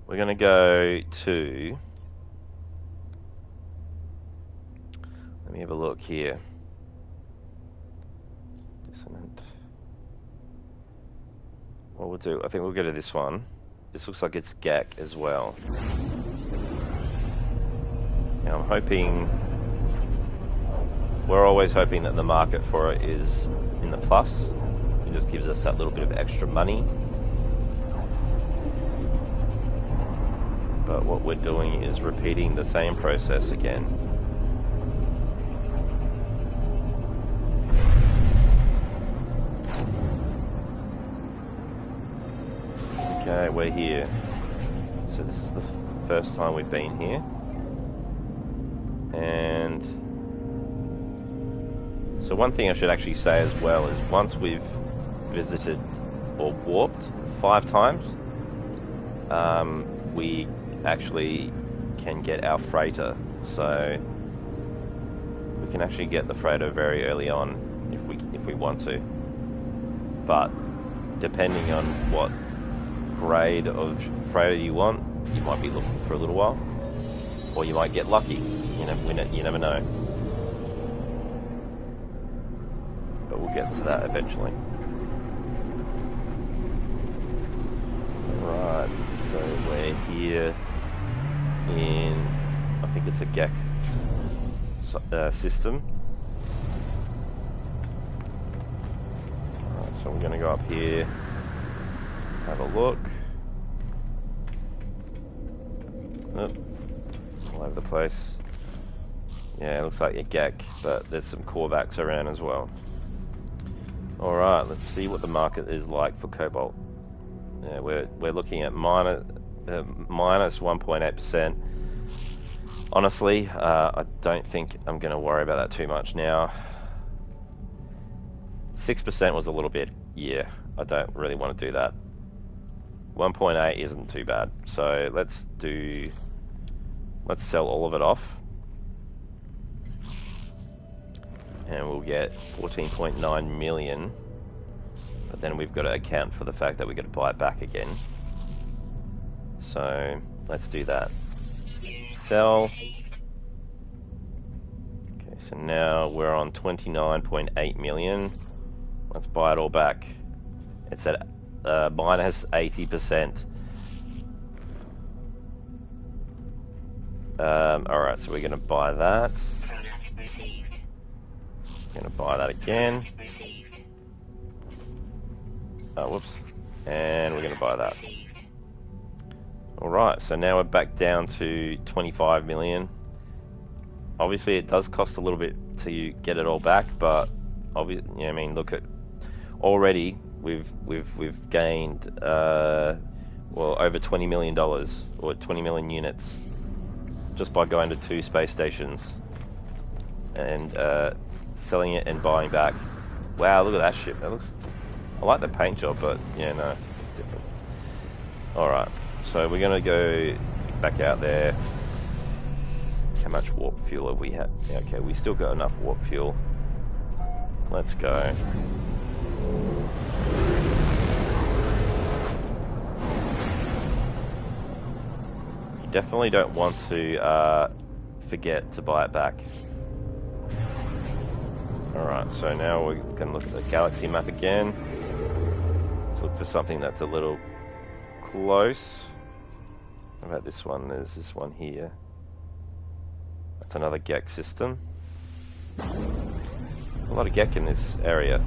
We're going to go to... Let me have a look here. Dissonant. what we'll do, I think we'll go to this one. This looks like it's GAC as well. Now I'm hoping, we're always hoping that the market for it is in the plus. It just gives us that little bit of extra money. But what we're doing is repeating the same process again. Okay, we're here. So this is the first time we've been here. And so one thing I should actually say as well is once we've visited or warped 5 times, we actually can get our freighter. So we can actually get the freighter very early on if we want to. But depending on what grade of freighter you want, you might be looking for a little while, or you might get lucky. You never know. But we'll get to that eventually. Right, so we're here in, I think it's a GAC system. Alright, so we're going to go up here, have a look. Oh, all over the place. Yeah, it looks like a GAC, but there's some Korvacs around as well. Alright, let's see what the market is like for cobalt. Yeah, we're looking at minus 1.8%. Honestly, I don't think I'm going to worry about that too much now. 6% was a little bit, yeah, I don't really want to do that. 1.8 isn't too bad, so let's sell all of it off. And we'll get 14.9 million. But then we've got to account for the fact that we've got to buy it back again. So let's do that. Sell. Okay, so now we're on 29.8 million. Let's buy it all back. It's at minus 80%. Alright, so we're going to buy that. Going to buy that again. Oh, whoops. And we're going to buy that. Alright, so now we're back down to 25 million. Obviously, it does cost a little bit to get it all back, but obviously, yeah, I mean, look at already we've gained well over $20 million or 20 million units just by going to 2 space stations and selling it and buying back. Wow, look at that ship. That looks. I like the paint job, but yeah, no, it's different. Alright, so we're going to go back out there. How much warp fuel have we had? Yeah, okay, we still got enough warp fuel. Let's go. You definitely don't want to forget to buy it back. Alright, so now we can look at the galaxy map again. Let's look for something that's a little close. How about this one? There's this one here. That's another GEC system. A lot of GEC in this area.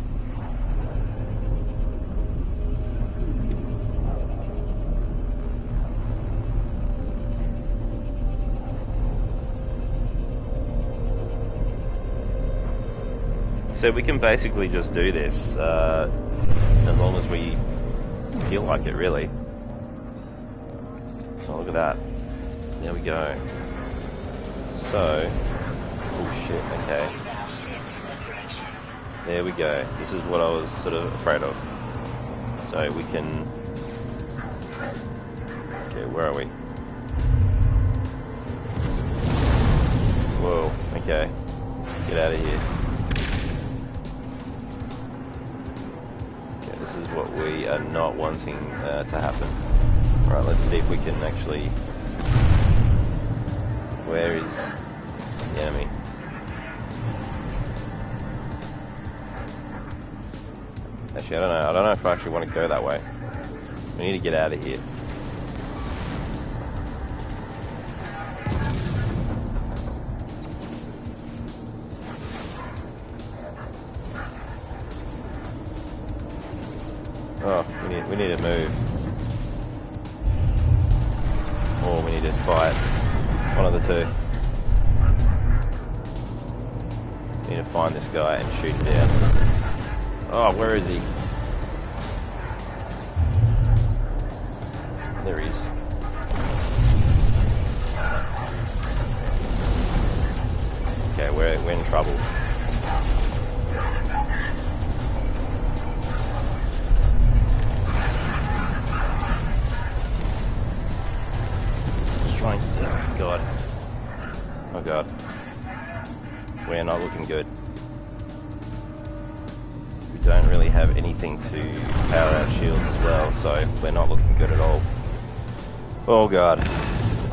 So we can basically just do this as long as we feel like it, really. Oh, look at that. There we go. So, oh shit, okay. There we go. This is what I was sort of afraid of. So we can... Okay, where are we? Whoa, okay. Get out of here. Okay, this is what we are not wanting to happen. Alright, let's see if we can actually... Where is the enemy? Actually, I don't know if I actually want to go that way. We need to get out of here. Oh, we need to move. Or we need to fight. One of the two. We need to find this guy and shoot him down. Oh, where is he? There he is. Okay, we're in trouble. Oh god. Oh god. We're not looking good. We don't really have anything to power our shields as well, so we're not looking good at all. Oh god.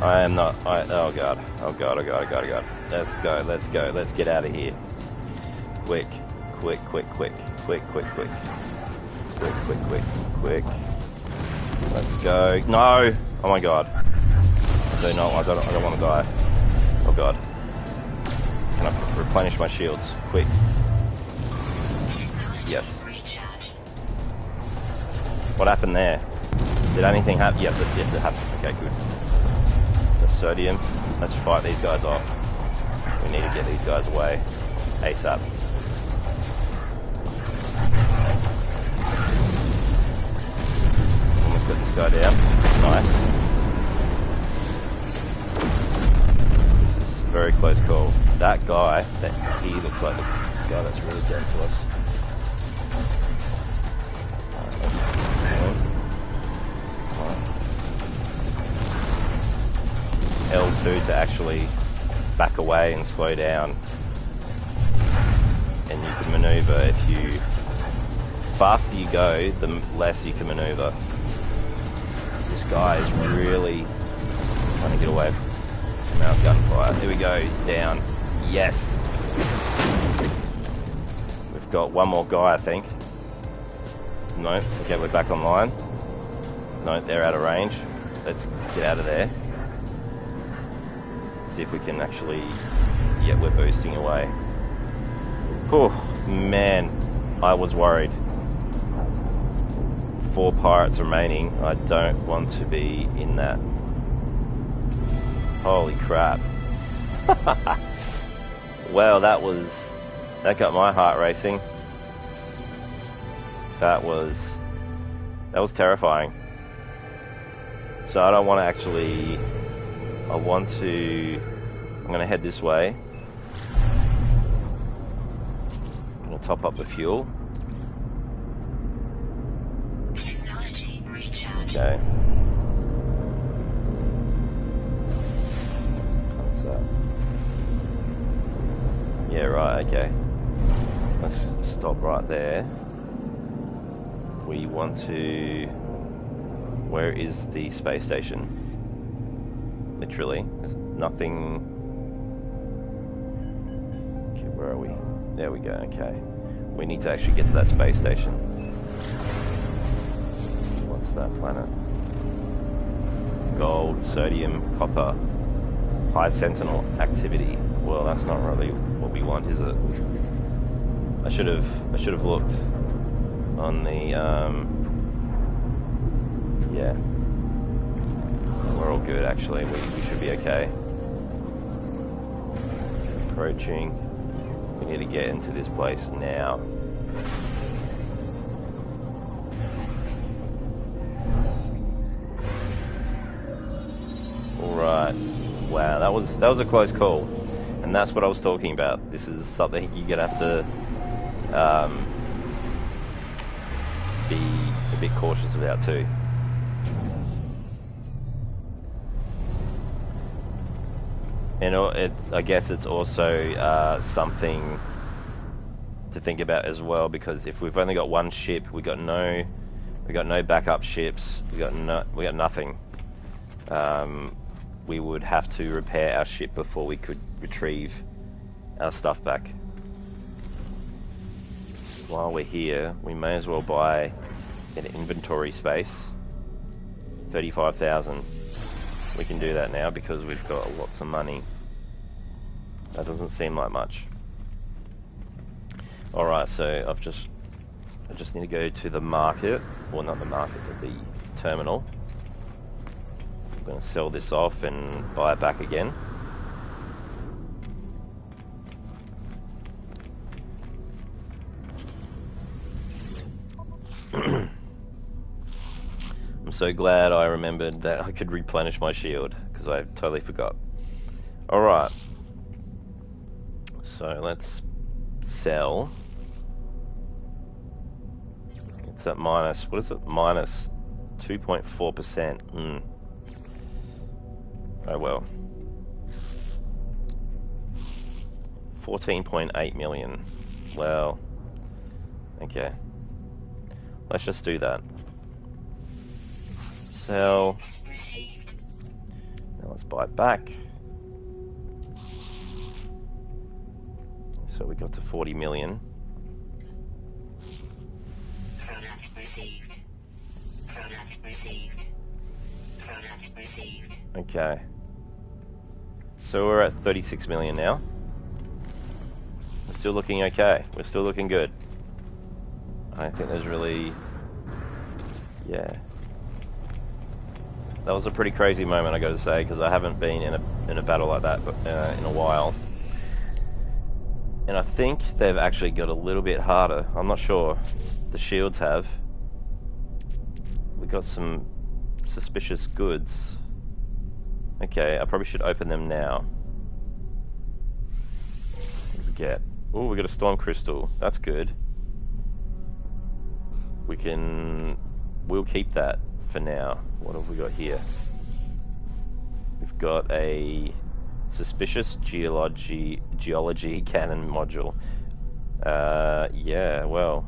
I am not. Oh god. Oh god, oh god, oh god, oh god. Let's go, let's go. Let's get out of here. Quick. Quick, quick, quick. Quick, quick, quick. Quick, quick, quick, quick. Let's go. No! Oh my god. No, I don't want to die. Oh god. Can I replenish my shields? Quick. Yes. What happened there? Did anything happen? Yes, it happened. Okay, good. The sodium. Let's fight these guys off. We need to get these guys away. ASAP. Almost got this guy down. Nice. Very close call. That guy, he looks like the guy that's really dead to us. L2 to actually back away and slow down. And you can maneuver if you... faster you go, the less you can maneuver. This guy is really trying to get away from our gunfire. There we go, he's down. Yes! We've got one more guy, I think. No, okay, we're back online. No, they're out of range. Let's get out of there. See if we can actually... yeah, we're boosting away. Oh, man. I was worried. 4 pirates remaining. I don't want to be in that. Holy crap. Well, that got my heart racing. That was terrifying. So I don't want to actually... I'm going to head this way. I'm going to top up the fuel. Technology recharge. Okay. What's that? Yeah, right, okay. Let's stop right there. We want to... Where is the space station? Literally. There's nothing... Okay, where are we? There we go, okay. We need to actually get to that space station. What's that planet? Gold, sodium, copper. High sentinel activity. Well, that's not really what we want, is it? I should have looked on the yeah. We're all good actually. We should be okay. Approaching. We need to get into this place now. Alright. Wow, that was a close call. And that's what I was talking about. This is something you're gonna have to be a bit cautious about too. And I guess it's also something to think about as well, because if we've only got one ship, we got no backup ships, we got nothing. We would have to repair our ship before we could retrieve our stuff back. While we're here, we may as well buy an inventory space 35,000. We can do that now because we've got lots of money. That doesn't seem like much. Alright, so I just need to go to the market, or not the market, but the terminal. I'm going to sell this off and buy it back again. I'm so glad I remembered that I could replenish my shield, because I totally forgot. Alright. So let's sell. It's at minus, what is it? Minus 2.4%. Oh well. 14.8 million. Well, okay. Let's just do that. Sell. Now let's buy it back. So we got to 40 million. Product received. Product received. Product received. Okay. So we're at 36 million now. We're still looking okay. We're still looking good. I think there's really... Yeah. That was a pretty crazy moment, I gotta say, because I haven't been in a battle like that in a while. And I think they've actually got a little bit harder. I'm not sure. The shields have. We got some suspicious goods. Okay, I probably should open them now. What did we get? Oh, we got a storm crystal. That's good. We'll keep that for now. What have we got here? We've got a suspicious geology cannon module. Yeah, well,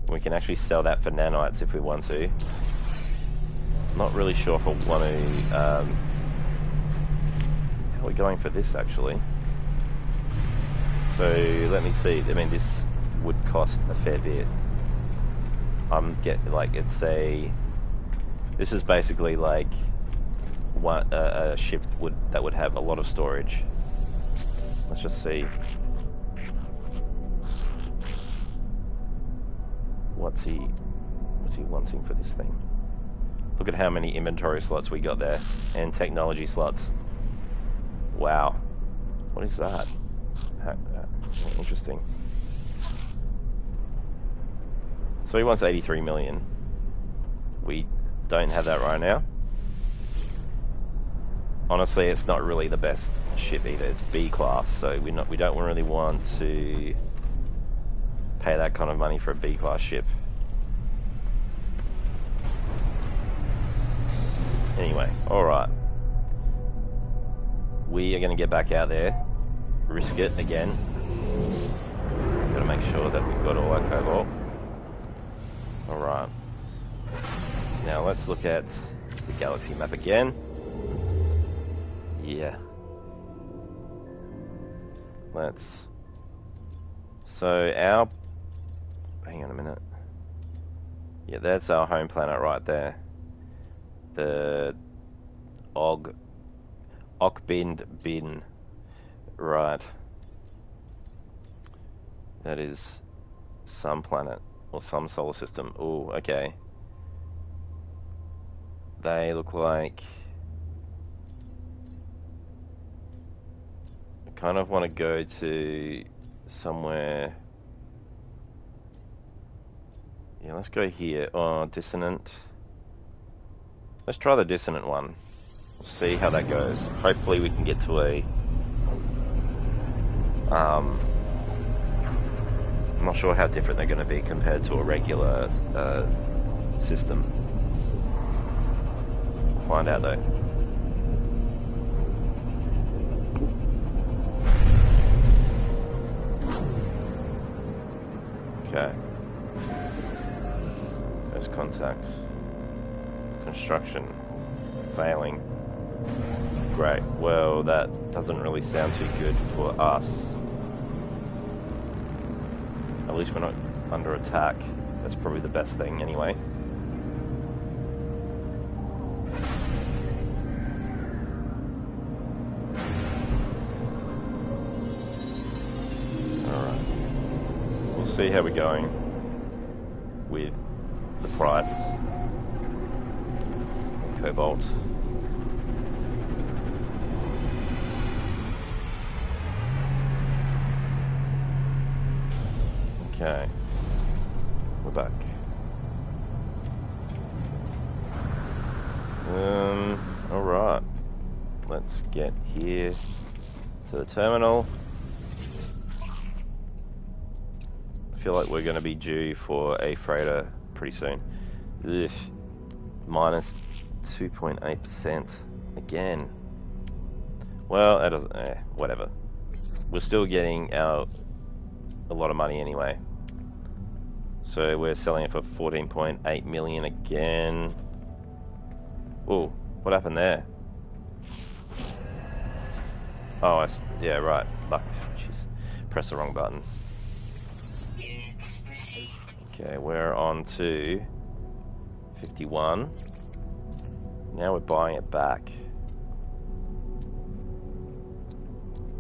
we can actually sell that for nanites if we want to. Not really sure if I want to. How are we going for this actually? So let me see. I mean, this would cost a fair bit. I'm getting like this is basically like a ship that would have a lot of storage. Let's just see. What's he wanting for this thing? Look at how many inventory slots we got there, and technology slots. Wow, what is that? Interesting. So he wants 83 million. We don't have that right now. Honestly, it's not really the best ship either. It's B class, so we don't really want to pay that kind of money for a B class ship. Anyway, alright. We are going to get back out there, risk it again. Gotta make sure that we've got all our cobalt. Alright. Now let's look at the galaxy map again. Yeah. So our... Hang on a minute. Yeah, that's our home planet right there. The Okbind Bin. Right. That is some planet or some solar system. Oh, okay. They look like... I kind of want to go to somewhere... Yeah, let's go here. Oh, dissonant. Let's try the dissonant one. We'll see how that goes. Hopefully we can get to a... I'm not sure how different they're going to be compared to a regular system. We'll find out though. Okay. First contacts. Construction. Failing. Great. Well, that doesn't really sound too good for us. At least we're not under attack. That's probably the best thing anyway. see how we're going with the price of cobalt. Okay, we're back. Alright, let's get here to the terminal. I feel like we're going to be due for a freighter pretty soon. Ugh. Minus 2.8% again. Well, that doesn't, whatever. We're still getting a lot of money anyway. So we're selling it for 14.8 million again. Oh, what happened there? Oh, yeah, right. Jeez, press the wrong button. Okay, we're on to 51. Now we're buying it back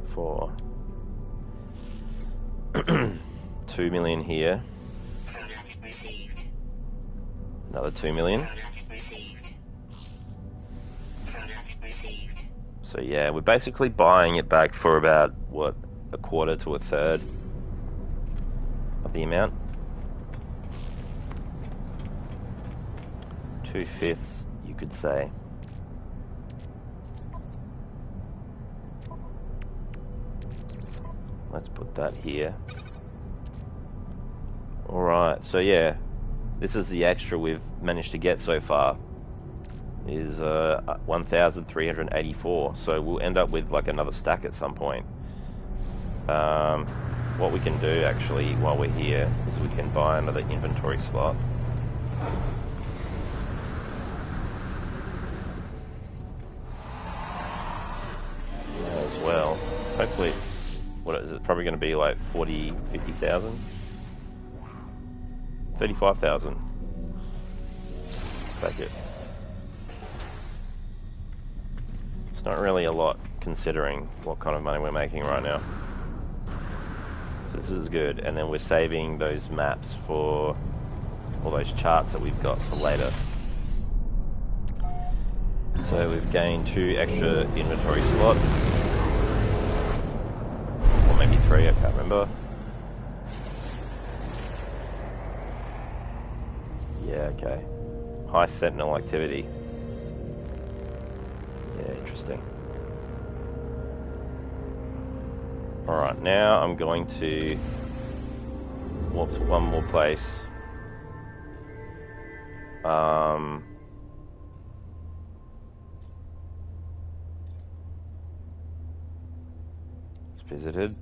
for 2 million here. Another 2 million. So yeah, we're basically buying it back for about, what, a quarter to a third of the amount. 2/5, you could say. Let's put that here. Alright, so yeah, this is the extra we've managed to get so far. Is 1,384, so we'll end up with like another stack at some point. What we can do actually while we're here is we can buy another inventory slot. As well. Hopefully it's, what is it, probably going to be like 40, 50,000? 35,000. Take it. It's not really a lot considering what kind of money we're making right now. So this is good, and then we're saving those maps for all those charts that we've got for later. So we've gained 2 extra inventory slots. Or maybe 3, I can't remember. Yeah, okay. High sentinel activity. Yeah, interesting. Alright, now I'm going to warp to one more place. It's visited. Is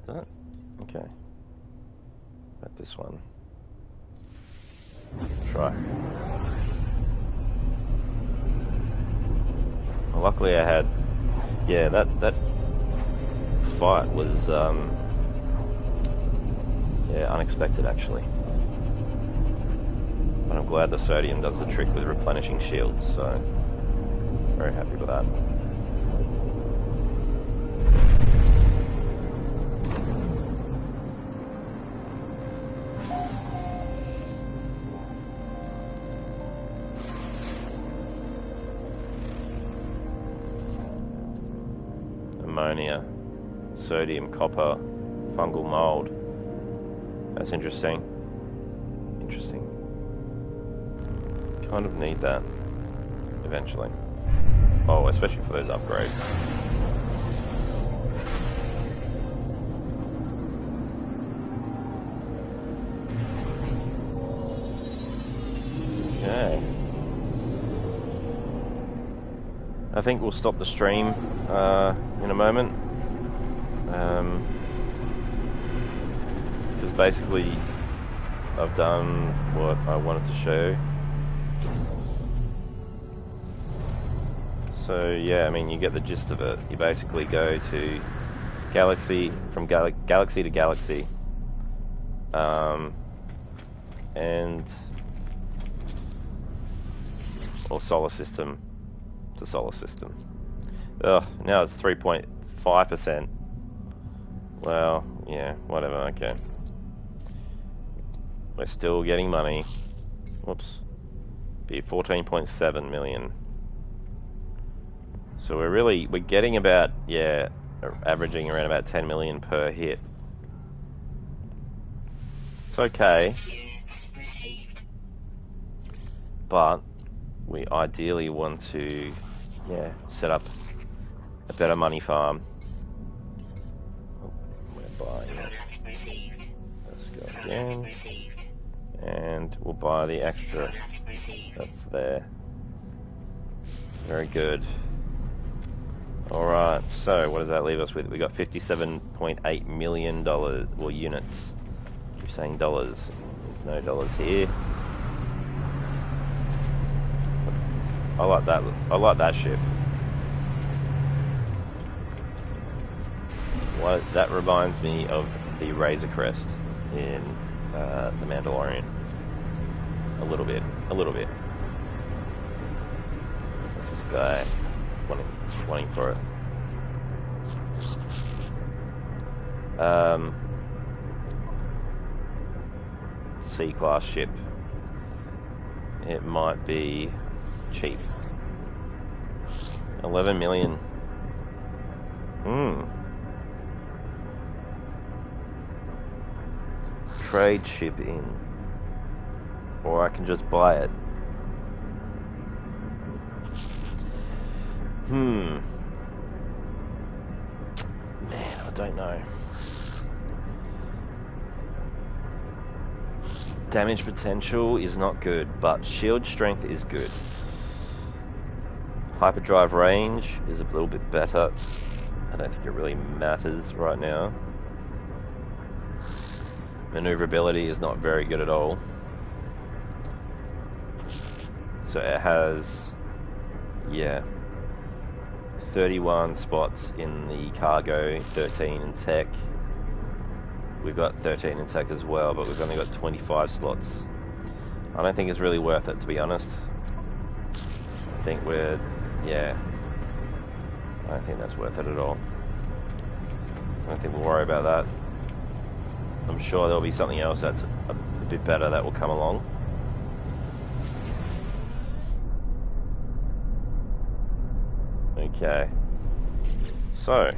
that? Okay. About this one. Try. Well, luckily I had, yeah, that fight was yeah, unexpected actually. But I'm glad the sodium does the trick with replenishing shields, so very happy with that. Ammonia, sodium, copper, fungal mold. That's interesting. Interesting. Kind of need that eventually. Oh, especially for those upgrades. Okay. I think we'll stop the stream in a moment. Because basically I've done what I wanted to show. So yeah, I mean, you get the gist of it. You basically go to galaxy, from galaxy to galaxy, and or solar system to solar system. Ugh, now it's 3.5%. Well, yeah, whatever, okay. We're still getting money. Whoops. Be 14.7 million. So we're getting about, yeah, averaging around about 10 million per hit. It's okay. But we ideally want to, yeah, set up a better money farm. Oh, we're buying it. Let's go again. And we'll buy the extra that's there. Very good. Alright, so what does that leave us with? We got $57.8 million, well, units. I keep saying dollars. There's no dollars here. I like that. I like that ship. That reminds me of the Razor Crest in The Mandalorian. A little bit. What's this guy wanting for it? C-class ship. It might be cheap. 11 million. Trade ship in. Or I can just buy it. Man, I don't know. Damage potential is not good, but shield strength is good. Hyperdrive range is a little bit better. I don't think it really matters right now. Maneuverability is not very good at all. So it has, yeah, 31 spots in the cargo, 13 in tech. We've got 13 in tech as well, but we've only got 25 slots. I don't think it's really worth it, to be honest. I think we're, yeah, I don't think that's worth it at all. I don't think we'll worry about that. I'm sure there'll be something else that's a bit better that will come along. Okay. So,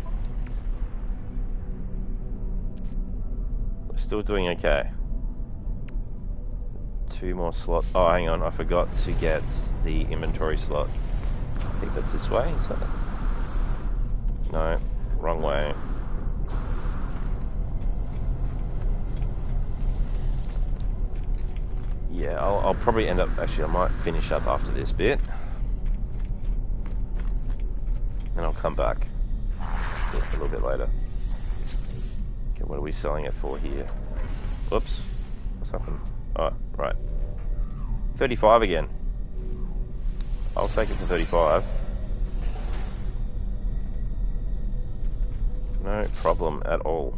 we're still doing okay. 2 more slots. Oh, hang on, I forgot to get the inventory slot. I think that's this way, so... No, wrong way. Yeah, I'll probably end up... Actually, I might finish up after this bit. And I'll come back a little bit later. Okay, what are we selling it for here? Whoops. What's happened? Oh, right. 35 again. I'll take it for 35. No problem at all.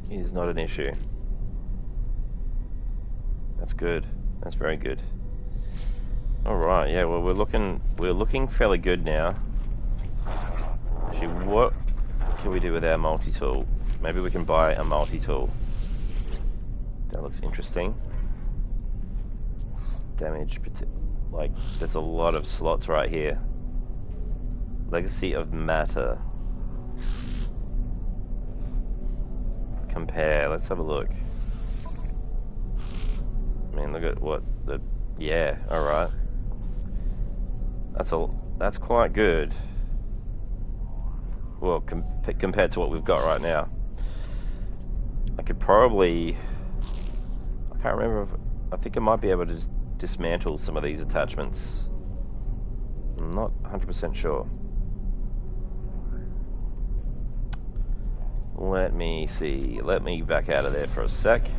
It is not an issue. That's good. That's very good. Alright, yeah, well we're looking fairly good now. Actually, what can we do with our multi-tool? Maybe we can buy a multi-tool. That looks interesting. Damage, like, there's a lot of slots right here. Legacy of Matter. Compare, let's have a look. I mean, look at what the... Yeah, alright. That's quite good. Well, compared to what we've got right now. I could probably... I can't remember if... I think I might be able to just dismantle some of these attachments. I'm not 100% sure. Let me see. Let me back out of there for a sec.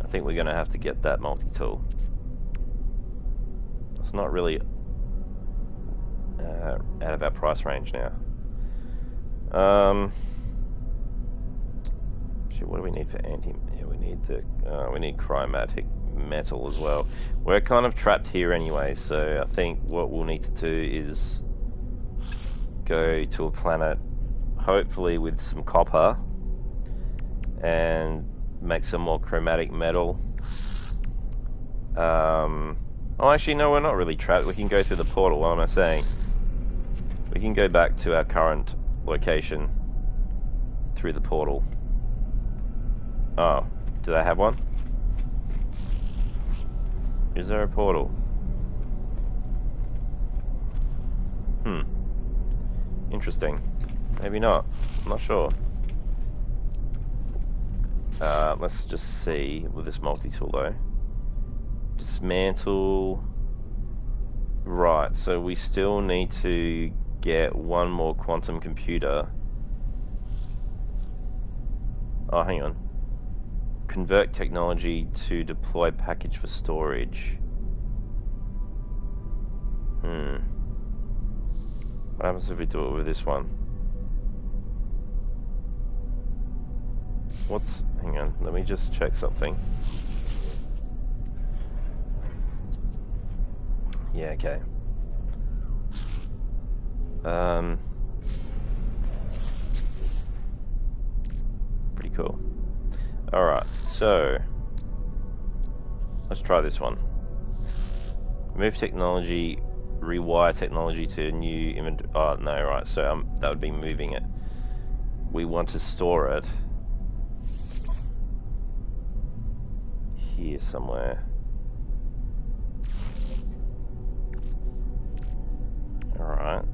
I think we're going to have to get that multi-tool. It's not really out of our price range now. Actually, what do we need for anti? Yeah, we need chromatic metal as well. We're kind of trapped here anyway, so I think what we'll need to do is go to a planet, hopefully with some copper, and make some more chromatic metal. Oh, actually, no, we're not really trapped. We can go through the portal. What am I saying? We can go back to our current location through the portal. Oh, do they have one? Is there a portal? Interesting. Maybe not. I'm not sure. Let's just see with this multi-tool though. Dismantle. Right, so we still need to get one more quantum computer. Oh, hang on. Convert technology to deploy package for storage. What happens if we do it with this one? Hang on, let me just check something. Yeah, okay. Pretty cool. Alright, so let's try this one. Move technology, rewire technology to a new inventory. Oh, no, right, so that would be moving it. We want to store it here somewhere. Alright.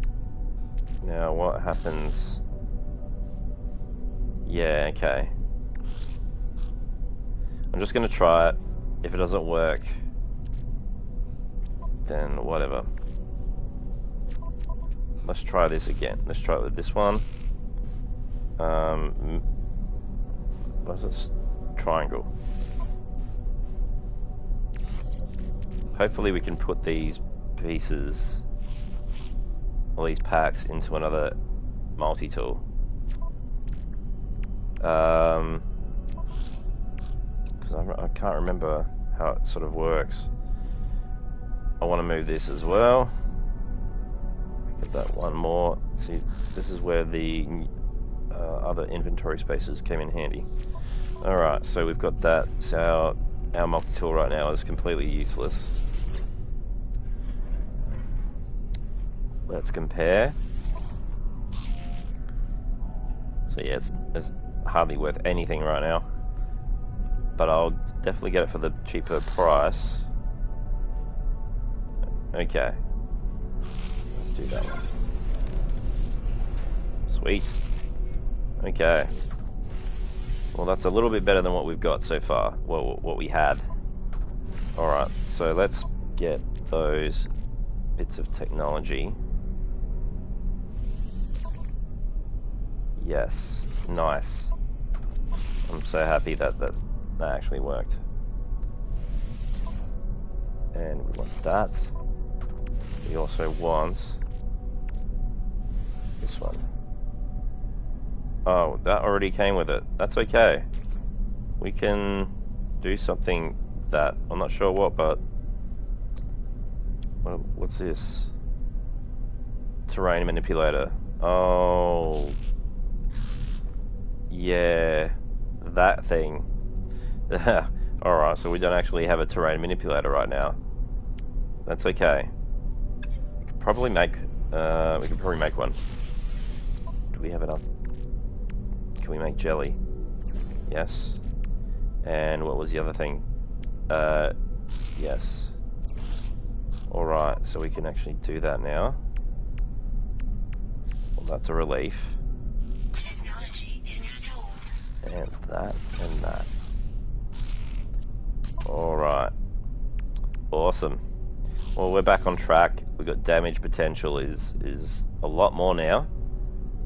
Now what happens? Yeah, okay. I'm just gonna try it. If it doesn't work, then whatever. Let's try this again. Let's try it with this one. What's this? Triangle. Hopefully we can put these pieces, all these packs, into another multi-tool. Because I can't remember how it sort of works. I want to move this as well. Get that one more. See, this is where the other inventory spaces came in handy. Alright, so we've got that. So our multi-tool right now is completely useless. Let's compare. So yeah, it's hardly worth anything right now. But I'll definitely get it for the cheaper price. Okay. Let's do that one. Sweet. Okay. Well, that's a little bit better than what we've got so far. Well, what we had. Alright, so let's get those bits of technology. Yes. Nice. I'm so happy that actually worked. And we want that. We also want this one. Oh, that already came with it. That's okay. We can do something that I'm not sure what, but what's this? Terrain manipulator. Oh, yeah, that thing. Alright, so we don't actually have a terrain manipulator right now. That's okay. We could probably make one. Do we have enough? Can we make jelly? Yes. And what was the other thing? Yes. Alright, so we can actually do that now. Well, that's a relief. And that, and that. Alright. Awesome. Well, we're back on track. We've got damage potential is a lot more now.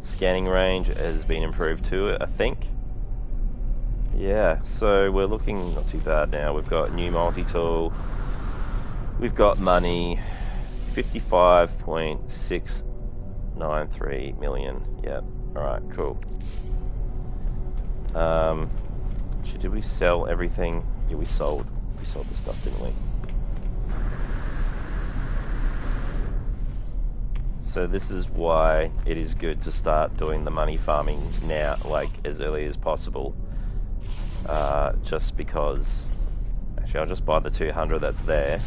Scanning range has been improved too, I think. Yeah, so we're looking not too bad now. We've got new multi-tool. We've got money. 55.693 million. Yep. Alright, cool. Did we sell everything? Yeah, we sold the stuff, didn't we? So this is why it is good to start doing the money farming now, like as early as possible, just because. Actually, I'll just buy the 200 that's there.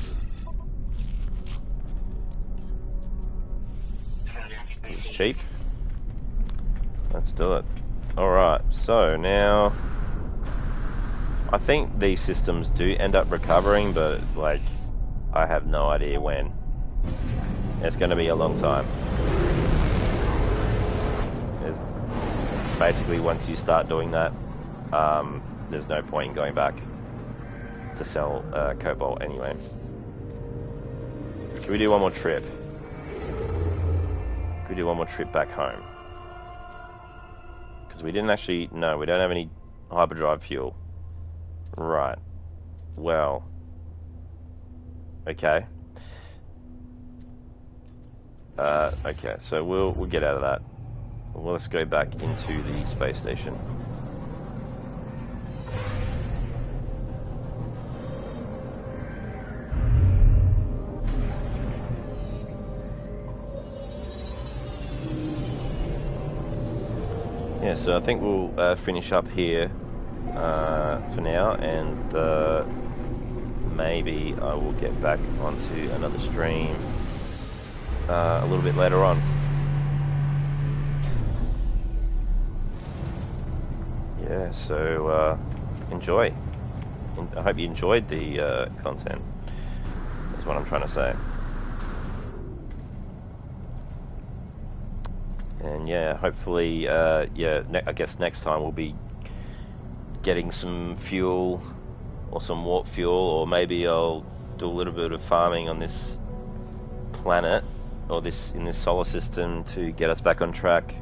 It's cheap. Let's do it. Alright, so now I think these systems do end up recovering, but like I have no idea when. It's going to be a long time. There's basically, once you start doing that, there's no point in going back to sell cobalt anyway. Should we do one more trip? Could we do one more trip back home? Because we didn't actually... No, we don't have any hyperdrive fuel. Right. Well. Okay. Okay, so we'll get out of that. Well, let's go back into the space station. Yeah, so I think we'll finish up here for now, and maybe I will get back onto another stream a little bit later on. Yeah, so enjoy. I hope you enjoyed the content. That's what I'm trying to say. And yeah, hopefully, I guess next time we'll be getting some fuel or some warp fuel, or maybe I'll do a little bit of farming on this planet or in this solar system to get us back on track,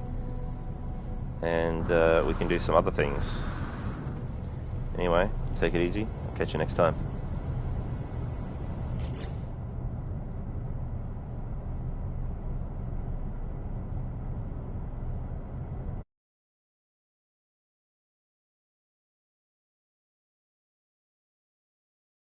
and we can do some other things. Anyway, take it easy. I'll catch you next time.